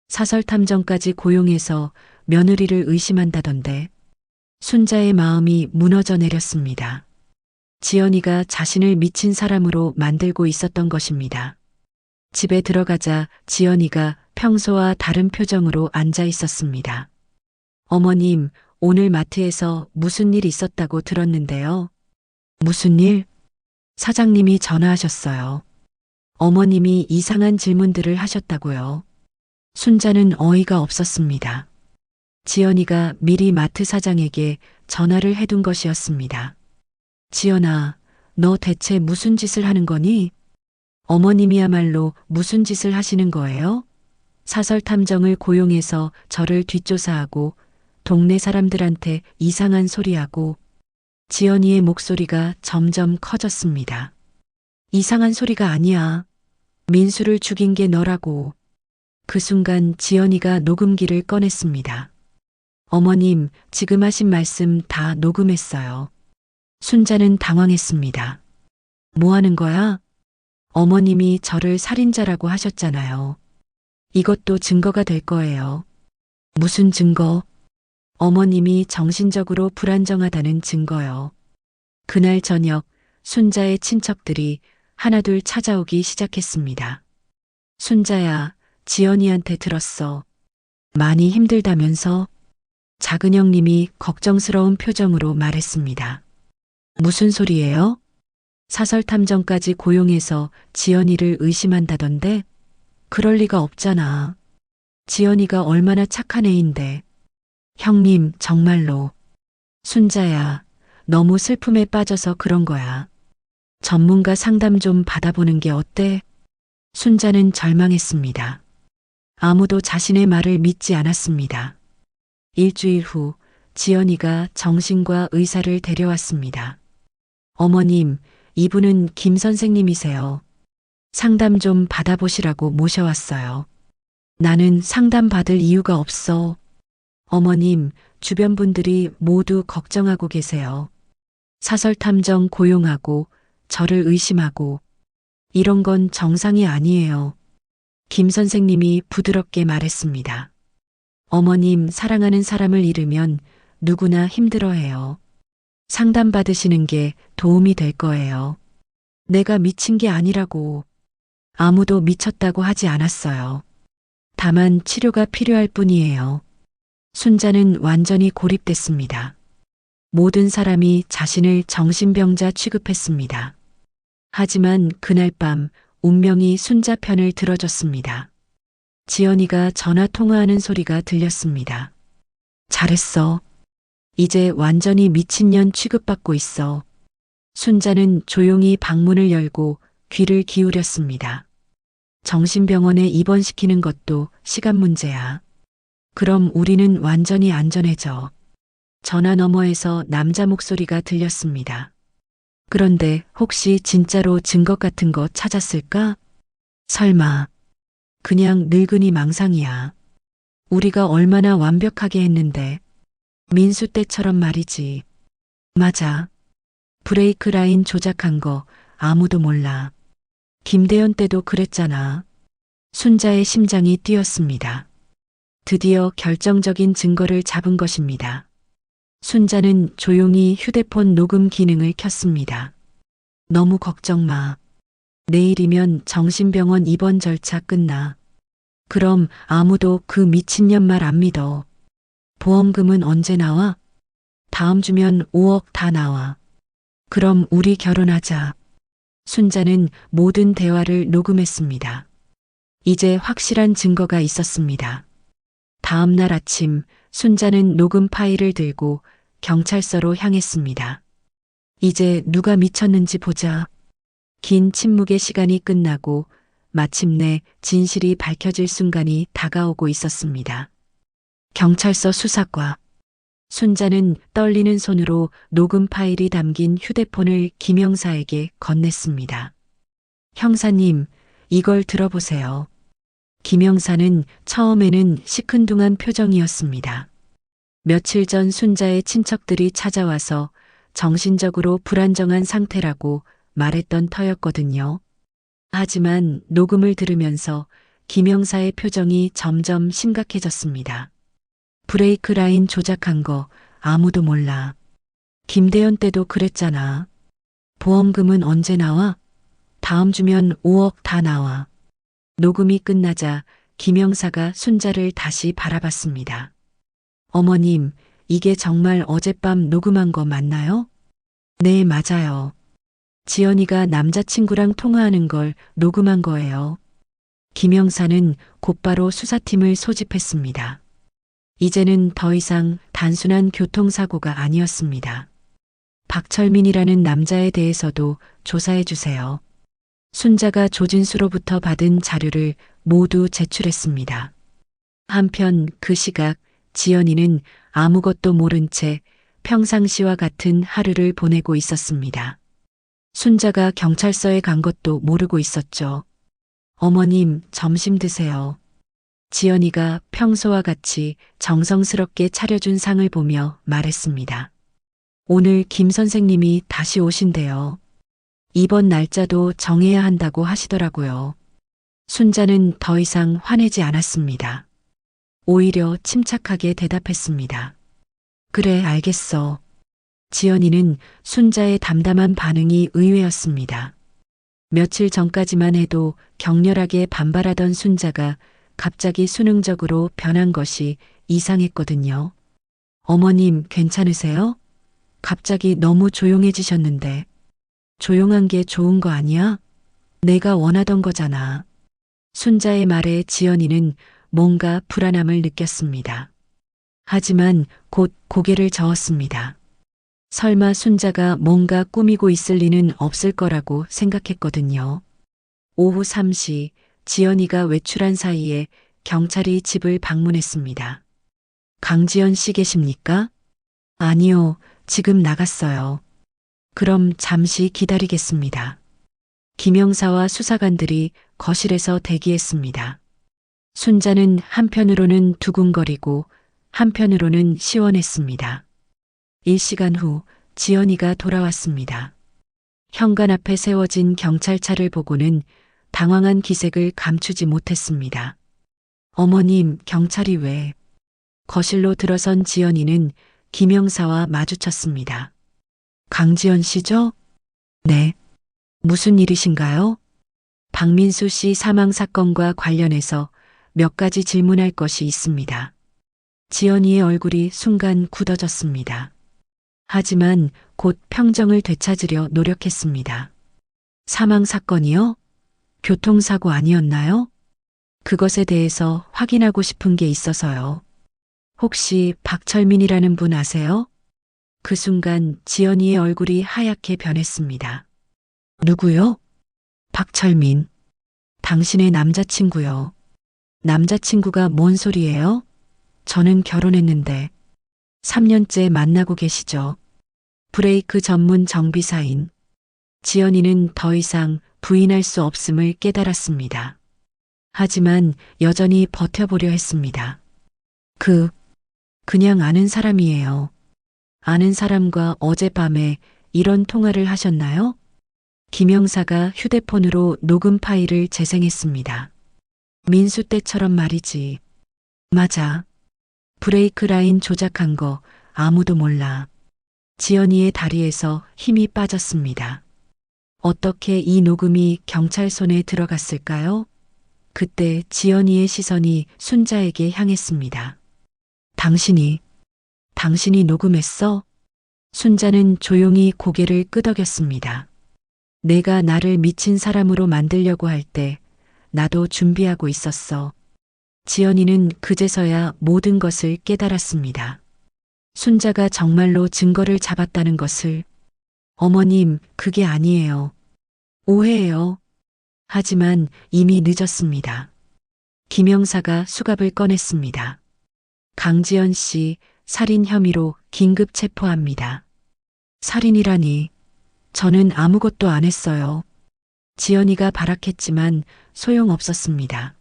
사설탐정까지 고용해서 며느리를 의심한다던데. 순자의 마음이 무너져 내렸습니다. 지연이가 자신을 미친 사람으로 만들고 있었던 것입니다. 집에 들어가자 지연이가 평소와 다른 표정으로 앉아 있었습니다. 어머님, 오늘 마트에서 무슨 일 있었다고 들었는데요. 무슨 일? 사장님이 전화하셨어요. 어머님이 이상한 질문들을 하셨다고요. 순자는 어이가 없었습니다. 지연이가 미리 마트 사장에게 전화를 해둔 것이었습니다. 지연아, 너 대체 무슨 짓을 하는 거니? 어머님이야말로 무슨 짓을 하시는 거예요? 사설탐정을 고용해서 저를 뒷조사하고 동네 사람들한테 이상한 소리하고. 지연이의 목소리가 점점 커졌습니다. 이상한 소리가 아니야. 민수를 죽인 게 너라고. 그 순간 지연이가 녹음기를 꺼냈습니다. 어머님, 지금 하신 말씀 다 녹음했어요. 순자는 당황했습니다. 뭐 하는 거야? 어머님이 저를 살인자라고 하셨잖아요. 이것도 증거가 될 거예요. 무슨 증거? 어머님이 정신적으로 불안정하다는 증거요. 그날 저녁 순자의 친척들이 하나둘 찾아오기 시작했습니다. 순자야, 지연이한테 들었어. 많이 힘들다면서? 작은 형님이 걱정스러운 표정으로 말했습니다. 무슨 소리예요? 사설탐정까지 고용해서 지연이를 의심한다던데? 그럴 리가 없잖아. 지연이가 얼마나 착한 애인데. 형님, 정말로. 순자야, 너무 슬픔에 빠져서 그런 거야. 전문가 상담 좀 받아보는 게 어때? 순자는 절망했습니다. 아무도 자신의 말을 믿지 않았습니다. 일주일 후 지연이가 정신과 의사를 데려왔습니다. 어머님, 이분은 김 선생님이세요. 상담 좀 받아보시라고 모셔왔어요. 나는 상담 받을 이유가 없어. 어머님, 주변 분들이 모두 걱정하고 계세요. 사설탐정 고용하고 저를 의심하고 이런 건 정상이 아니에요. 김 선생님이 부드럽게 말했습니다. 어머님, 사랑하는 사람을 잃으면 누구나 힘들어해요. 상담받으시는 게 도움이 될 거예요. 내가 미친 게 아니라고. 아무도 미쳤다고 하지 않았어요. 다만 치료가 필요할 뿐이에요. 순자는 완전히 고립됐습니다. 모든 사람이 자신을 정신병자 취급했습니다. 하지만 그날 밤 운명이 순자 편을 들어줬습니다. 지연이가 전화 통화하는 소리가 들렸습니다. 잘했어. 이제 완전히 미친년 취급받고 있어. 순자는 조용히 방문을 열고 귀를 기울였습니다. 정신병원에 입원시키는 것도 시간 문제야. 그럼 우리는 완전히 안전해져. 전화 너머에서 남자 목소리가 들렸습니다. 그런데 혹시 진짜로 증거 같은 거 찾았을까? 설마. 그냥 늙은이 망상이야. 우리가 얼마나 완벽하게 했는데. 민수 때처럼 말이지. 맞아. 브레이크 라인 조작한 거 아무도 몰라. 김대현 때도 그랬잖아. 순자의 심장이 뛰었습니다. 드디어 결정적인 증거를 잡은 것입니다. 순자는 조용히 휴대폰 녹음 기능을 켰습니다. 너무 걱정 마. 내일이면 정신병원 입원 절차 끝나. 그럼 아무도 그 미친년 말 안 믿어. 보험금은 언제 나와? 다음 주면 5억 다 나와. 그럼 우리 결혼하자. 순자는 모든 대화를 녹음했습니다. 이제 확실한 증거가 있었습니다. 다음 날 아침 순자는 녹음 파일을 들고 경찰서로 향했습니다. 이제 누가 미쳤는지 보자. 긴 침묵의 시간이 끝나고 마침내 진실이 밝혀질 순간이 다가오고 있었습니다. 경찰서 수사과. 순자는 떨리는 손으로 녹음 파일이 담긴 휴대폰을 김영사에게 건넸습니다. 형사님, 이걸 들어보세요. 김영사는 처음에는 시큰둥한 표정이었습니다. 며칠 전 순자의 친척들이 찾아와서 정신적으로 불안정한 상태라고 말했던 터였거든요. 하지만 녹음을 들으면서 김영사의 표정이 점점 심각해졌습니다. 브레이크 라인 조작한 거 아무도 몰라. 김대현 때도 그랬잖아. 보험금은 언제 나와? 다음 주면 5억 다 나와. 녹음이 끝나자 김영사가 순자를 다시 바라봤습니다. 어머님, 이게 정말 어젯밤 녹음한 거 맞나요? 네, 맞아요. 지연이가 남자친구랑 통화하는 걸 녹음한 거예요. 김영사는 곧바로 수사팀을 소집했습니다. 이제는 더 이상 단순한 교통사고가 아니었습니다. 박철민이라는 남자에 대해서도 조사해 주세요. 순자가 조진수로부터 받은 자료를 모두 제출했습니다. 한편 그 시각 지연이는 아무것도 모른 채 평상시와 같은 하루를 보내고 있었습니다. 순자가 경찰서에 간 것도 모르고 있었죠. 어머님, 점심 드세요. 지연이가 평소와 같이 정성스럽게 차려준 상을 보며 말했습니다. 오늘 김 선생님이 다시 오신대요. 이번 날짜도 정해야 한다고 하시더라고요. 순자는 더 이상 화내지 않았습니다. 오히려 침착하게 대답했습니다. 그래, 알겠어. 지연이는 순자의 담담한 반응이 의외였습니다. 며칠 전까지만 해도 격렬하게 반발하던 순자가 갑자기 수능적으로 변한 것이 이상했거든요. 어머님, 괜찮으세요? 갑자기 너무 조용해지셨는데. 조용한 게 좋은 거 아니야? 내가 원하던 거잖아. 순자의 말에 지연이는 뭔가 불안함을 느꼈습니다. 하지만 곧 고개를 저었습니다. 설마 순자가 뭔가 꾸미고 있을 리는 없을 거라고 생각했거든요. 오후 3시 지연이가 외출한 사이에 경찰이 집을 방문했습니다. 강지연 씨 계십니까? 아니요, 지금 나갔어요. 그럼 잠시 기다리겠습니다. 김영사와 수사관들이 거실에서 대기했습니다. 순자는 한편으로는 두근거리고 한편으로는 시원했습니다. 1시간 후 지연이가 돌아왔습니다. 현관 앞에 세워진 경찰차를 보고는 당황한 기색을 감추지 못했습니다. 어머님, 경찰이 왜? 거실로 들어선 지연이는 김영사와 마주쳤습니다. 강지연 씨죠? 네. 무슨 일이신가요? 박민수 씨 사망 사건과 관련해서 몇 가지 질문할 것이 있습니다. 지연이의 얼굴이 순간 굳어졌습니다. 하지만 곧 평정을 되찾으려 노력했습니다. 사망 사건이요? 교통사고 아니었나요? 그것에 대해서 확인하고 싶은 게 있어서요. 혹시 박철민이라는 분 아세요? 그 순간 지연이의 얼굴이 하얗게 변했습니다. 누구요? 박철민. 당신의 남자친구요. 남자친구가 뭔 소리예요? 저는 결혼했는데 3년째 만나고 계시죠. 브레이크 전문 정비사인. 지연이는 더 이상 부인할 수 없음을 깨달았습니다. 하지만 여전히 버텨보려 했습니다. 그냥 아는 사람이에요. 아는 사람과 어젯밤에 이런 통화를 하셨나요? 김영사가 휴대폰으로 녹음 파일을 재생했습니다. 민수 때처럼 말이지. 맞아. 브레이크 라인 조작한 거 아무도 몰라. 지연이의 다리에서 힘이 빠졌습니다. 어떻게 이 녹음이 경찰 손에 들어갔을까요? 그때 지연이의 시선이 순자에게 향했습니다. 당신이 녹음했어? 순자는 조용히 고개를 끄덕였습니다. 내가 나를 미친 사람으로 만들려고 할 때 나도 준비하고 있었어. 지연이는 그제서야 모든 것을 깨달았습니다. 순자가 정말로 증거를 잡았다는 것을. 어머님, 그게 아니에요. 오해예요. 하지만 이미 늦었습니다. 김영사가 수갑을 꺼냈습니다. 강지연 씨 살인 혐의로 긴급 체포합니다. 살인이라니. 저는 아무것도 안 했어요. 지연이가 발악했지만 소용없었습니다.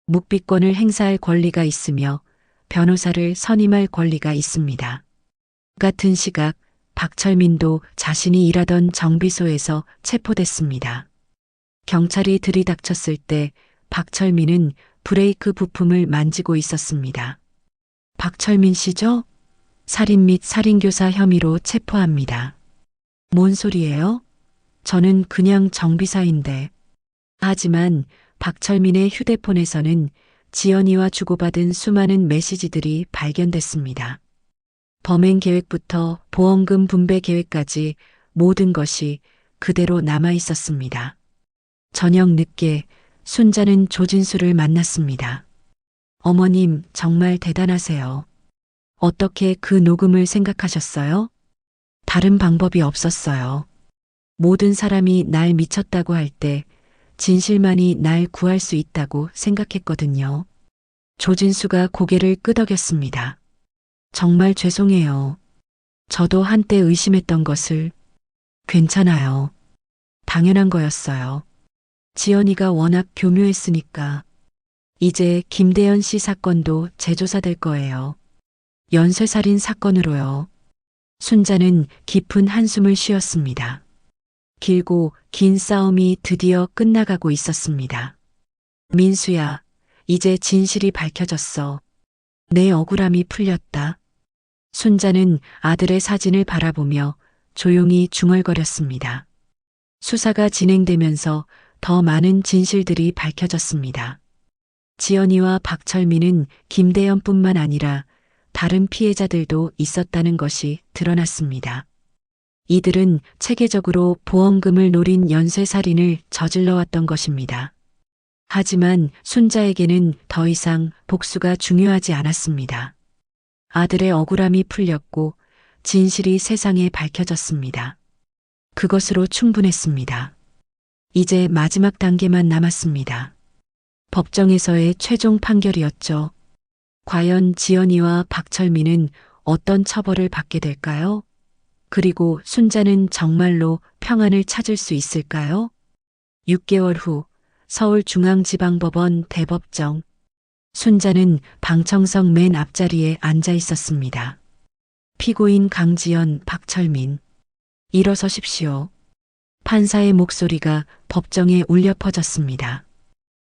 묵비권을 행사할 권리가 있으며 변호사를 선임할 권리가 있습니다. 같은 시각 박철민도 자신이 일하던 정비소에서 체포됐습니다. 경찰이 들이닥쳤을 때 박철민은 브레이크 부품을 만지고 있었습니다. 박철민 씨죠? 살인 및 살인교사 혐의로 체포합니다. 뭔 소리예요? 저는 그냥 정비사인데. 하지만 박철민의 휴대폰에서는 지연이와 주고받은 수많은 메시지들이 발견됐습니다. 범행 계획부터 보험금 분배 계획까지 모든 것이 그대로 남아 있었습니다. 저녁 늦게 순자는 조진수를 만났습니다. 어머님, 정말 대단하세요. 어떻게 그 녹음을 생각하셨어요? 다른 방법이 없었어요. 모든 사람이 날 미쳤다고 할 때 진실만이 날 구할 수 있다고 생각했거든요. 조진수가 고개를 끄덕였습니다. 정말 죄송해요. 저도 한때 의심했던 것을. 괜찮아요. 당연한 거였어요. 지연이가 워낙 교묘했으니까. 이제 김대현 씨 사건도 재조사될 거예요. 연쇄살인 사건으로요. 순자는 깊은 한숨을 쉬었습니다. 길고 긴 싸움이 드디어 끝나가고 있었습니다. 민수야, 이제 진실이 밝혀졌어. 내 억울함이 풀렸다. 순자는 아들의 사진을 바라보며 조용히 중얼거렸습니다. 수사가 진행되면서 더 많은 진실들이 밝혀졌습니다. 지연이와 박철민은 김대현뿐만 아니라 다른 피해자들도 있었다는 것이 드러났습니다. 이들은 체계적으로 보험금을 노린 연쇄살인을 저질러왔던 것입니다. 하지만 순자에게는 더 이상 복수가 중요하지 않았습니다. 아들의 억울함이 풀렸고 진실이 세상에 밝혀졌습니다. 그것으로 충분했습니다. 이제 마지막 단계만 남았습니다. 법정에서의 최종 판결이었죠. 과연 지연이와 박철민은 어떤 처벌을 받게 될까요? 그리고 순자는 정말로 평안을 찾을 수 있을까요? 6개월 후 서울중앙지방법원 대법정. 순자는 방청석 맨 앞자리에 앉아 있었습니다. 피고인 강지연, 박철민. 일어서십시오. 판사의 목소리가 법정에 울려 퍼졌습니다.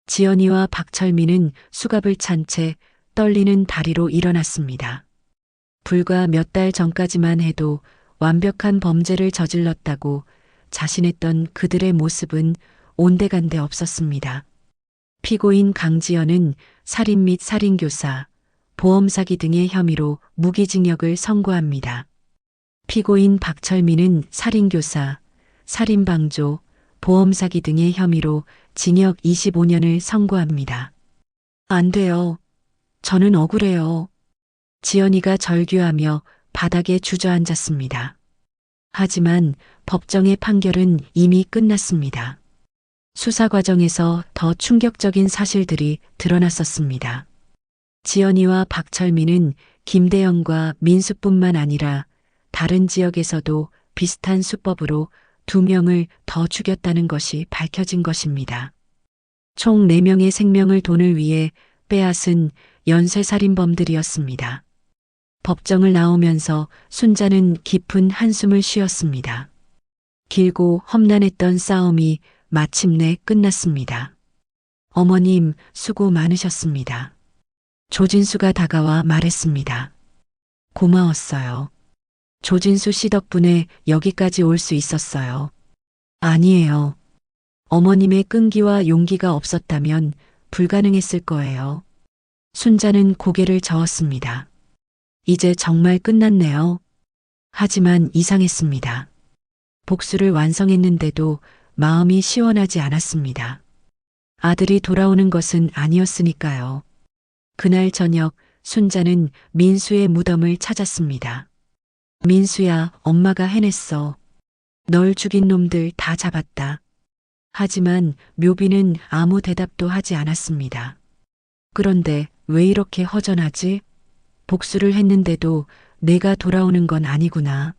지연이와 박철민은 수갑을 찬 채 떨리는 다리로 일어났습니다. 불과 몇 달 전까지만 해도 완벽한 범죄를 저질렀다고 자신했던 그들의 모습은 온데간데 없었습니다. 피고인 강지연은 살인 및 살인교사, 보험사기 등의 혐의로 무기징역을 선고합니다. 피고인 박철민은 살인교사, 살인방조, 보험사기 등의 혐의로 징역 25년을 선고합니다. 안 돼요. 저는 억울해요. 지연이가 절규하며 바닥에 주저앉았습니다. 하지만 법정의 판결은 이미 끝났습니다. 수사 과정에서 더 충격적인 사실들이 드러났었습니다. 지연이와 박철민은 김대영과 민수뿐만 아니라 다른 지역에서도 비슷한 수법으로 2명을 더 죽였다는 것이 밝혀진 것입니다. 총 4명의 생명을 돈을 위해 빼앗은 연쇄살인범들이었습니다. 법정을 나오면서 순자는 깊은 한숨을 쉬었습니다. 길고 험난했던 싸움이 마침내 끝났습니다. 어머님, 수고 많으셨습니다. 조진수가 다가와 말했습니다. 고마웠어요. 조진수 씨 덕분에 여기까지 올 수 있었어요. 아니에요. 어머님의 끈기와 용기가 없었다면 불가능했을 거예요. 순자는 고개를 저었습니다. 이제 정말 끝났네요. 하지만 이상했습니다. 복수를 완성했는데도 마음이 시원하지 않았습니다. 아들이 돌아오는 것은 아니었으니까요. 그날 저녁 순자는 민수의 무덤을 찾았습니다. 민수야, 엄마가 해냈어. 널 죽인 놈들 다 잡았다. 하지만 묘비는 아무 대답도 하지 않았습니다. 그런데 왜 이렇게 허전하지? 복수를 했는데도 내가 돌아오는 건 아니구나.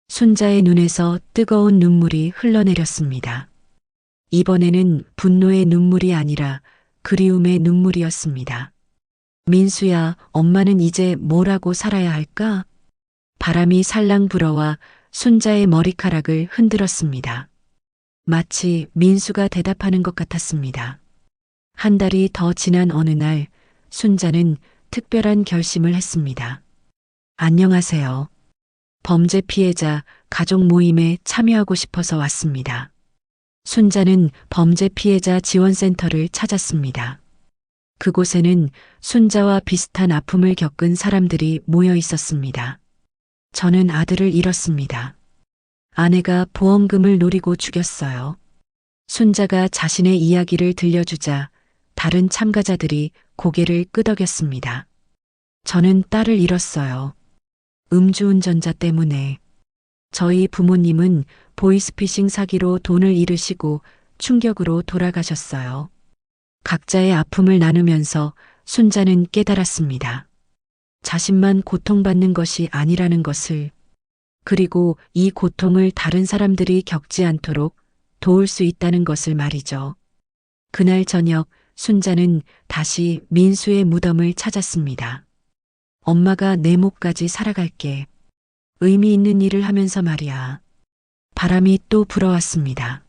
순자의 눈에서 뜨거운 눈물이 흘러내렸습니다. 이번에는 분노의 눈물이 아니라 그리움의 눈물이었습니다. 민수야, 엄마는 이제 뭘 하고 살아야 할까? 바람이 살랑 불어와 순자의 머리카락을 흔들었습니다. 마치 민수가 대답하는 것 같았습니다. 한 달이 더 지난 어느 날 순자는 특별한 결심을 했습니다. 안녕하세요. 범죄 피해자 가족 모임에 참여하고 싶어서 왔습니다. 순자는 범죄 피해자 지원센터를 찾았습니다. 그곳에는 순자와 비슷한 아픔을 겪은 사람들이 모여 있었습니다. 저는 아들을 잃었습니다. 아내가 보험금을 노리고 죽였어요. 순자가 자신의 이야기를 들려주자 다른 참가자들이 고개를 끄덕였습니다. 저는 딸을 잃었어요. 음주운전자 때문에. 저희 부모님은 보이스피싱 사기로 돈을 잃으시고 충격으로 돌아가셨어요. 각자의 아픔을 나누면서 순자는 깨달았습니다. 자신만 고통받는 것이 아니라는 것을, 그리고 이 고통을 다른 사람들이 겪지 않도록 도울 수 있다는 것을 말이죠. 그날 저녁 순자는 다시 민수의 무덤을 찾았습니다. 엄마가 내 목까지 살아갈게. 의미 있는 일을 하면서 말이야. 바람이 또 불어왔습니다.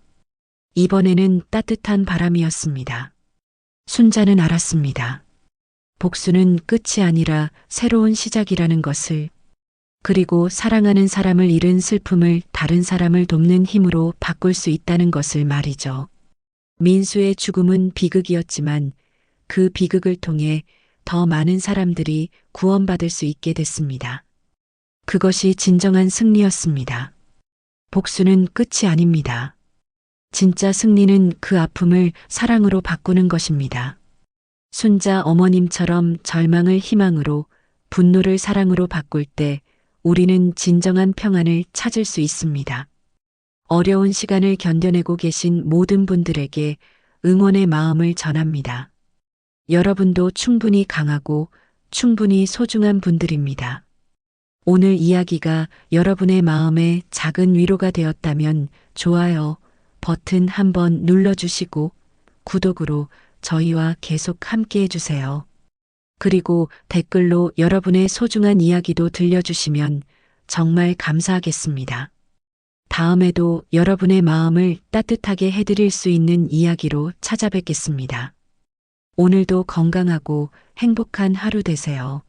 이번에는 따뜻한 바람이었습니다. 순자는 알았습니다. 복수는 끝이 아니라 새로운 시작이라는 것을, 그리고 사랑하는 사람을 잃은 슬픔을 다른 사람을 돕는 힘으로 바꿀 수 있다는 것을 말이죠. 민수의 죽음은 비극이었지만 그 비극을 통해 더 많은 사람들이 구원받을 수 있게 됐습니다. 그것이 진정한 승리였습니다. 복수는 끝이 아닙니다. 진짜 승리는 그 아픔을 사랑으로 바꾸는 것입니다. 순자 어머님처럼 절망을 희망으로, 분노를 사랑으로 바꿀 때 우리는 진정한 평안을 찾을 수 있습니다. 어려운 시간을 견뎌내고 계신 모든 분들에게 응원의 마음을 전합니다. 여러분도 충분히 강하고 충분히 소중한 분들입니다. 오늘 이야기가 여러분의 마음에 작은 위로가 되었다면 좋아요 버튼 한번 눌러주시고 구독으로 저희와 계속 함께 해주세요. 그리고 댓글로 여러분의 소중한 이야기도 들려주시면 정말 감사하겠습니다. 다음에도 여러분의 마음을 따뜻하게 해드릴 수 있는 이야기로 찾아뵙겠습니다. 오늘도 건강하고 행복한 하루 되세요.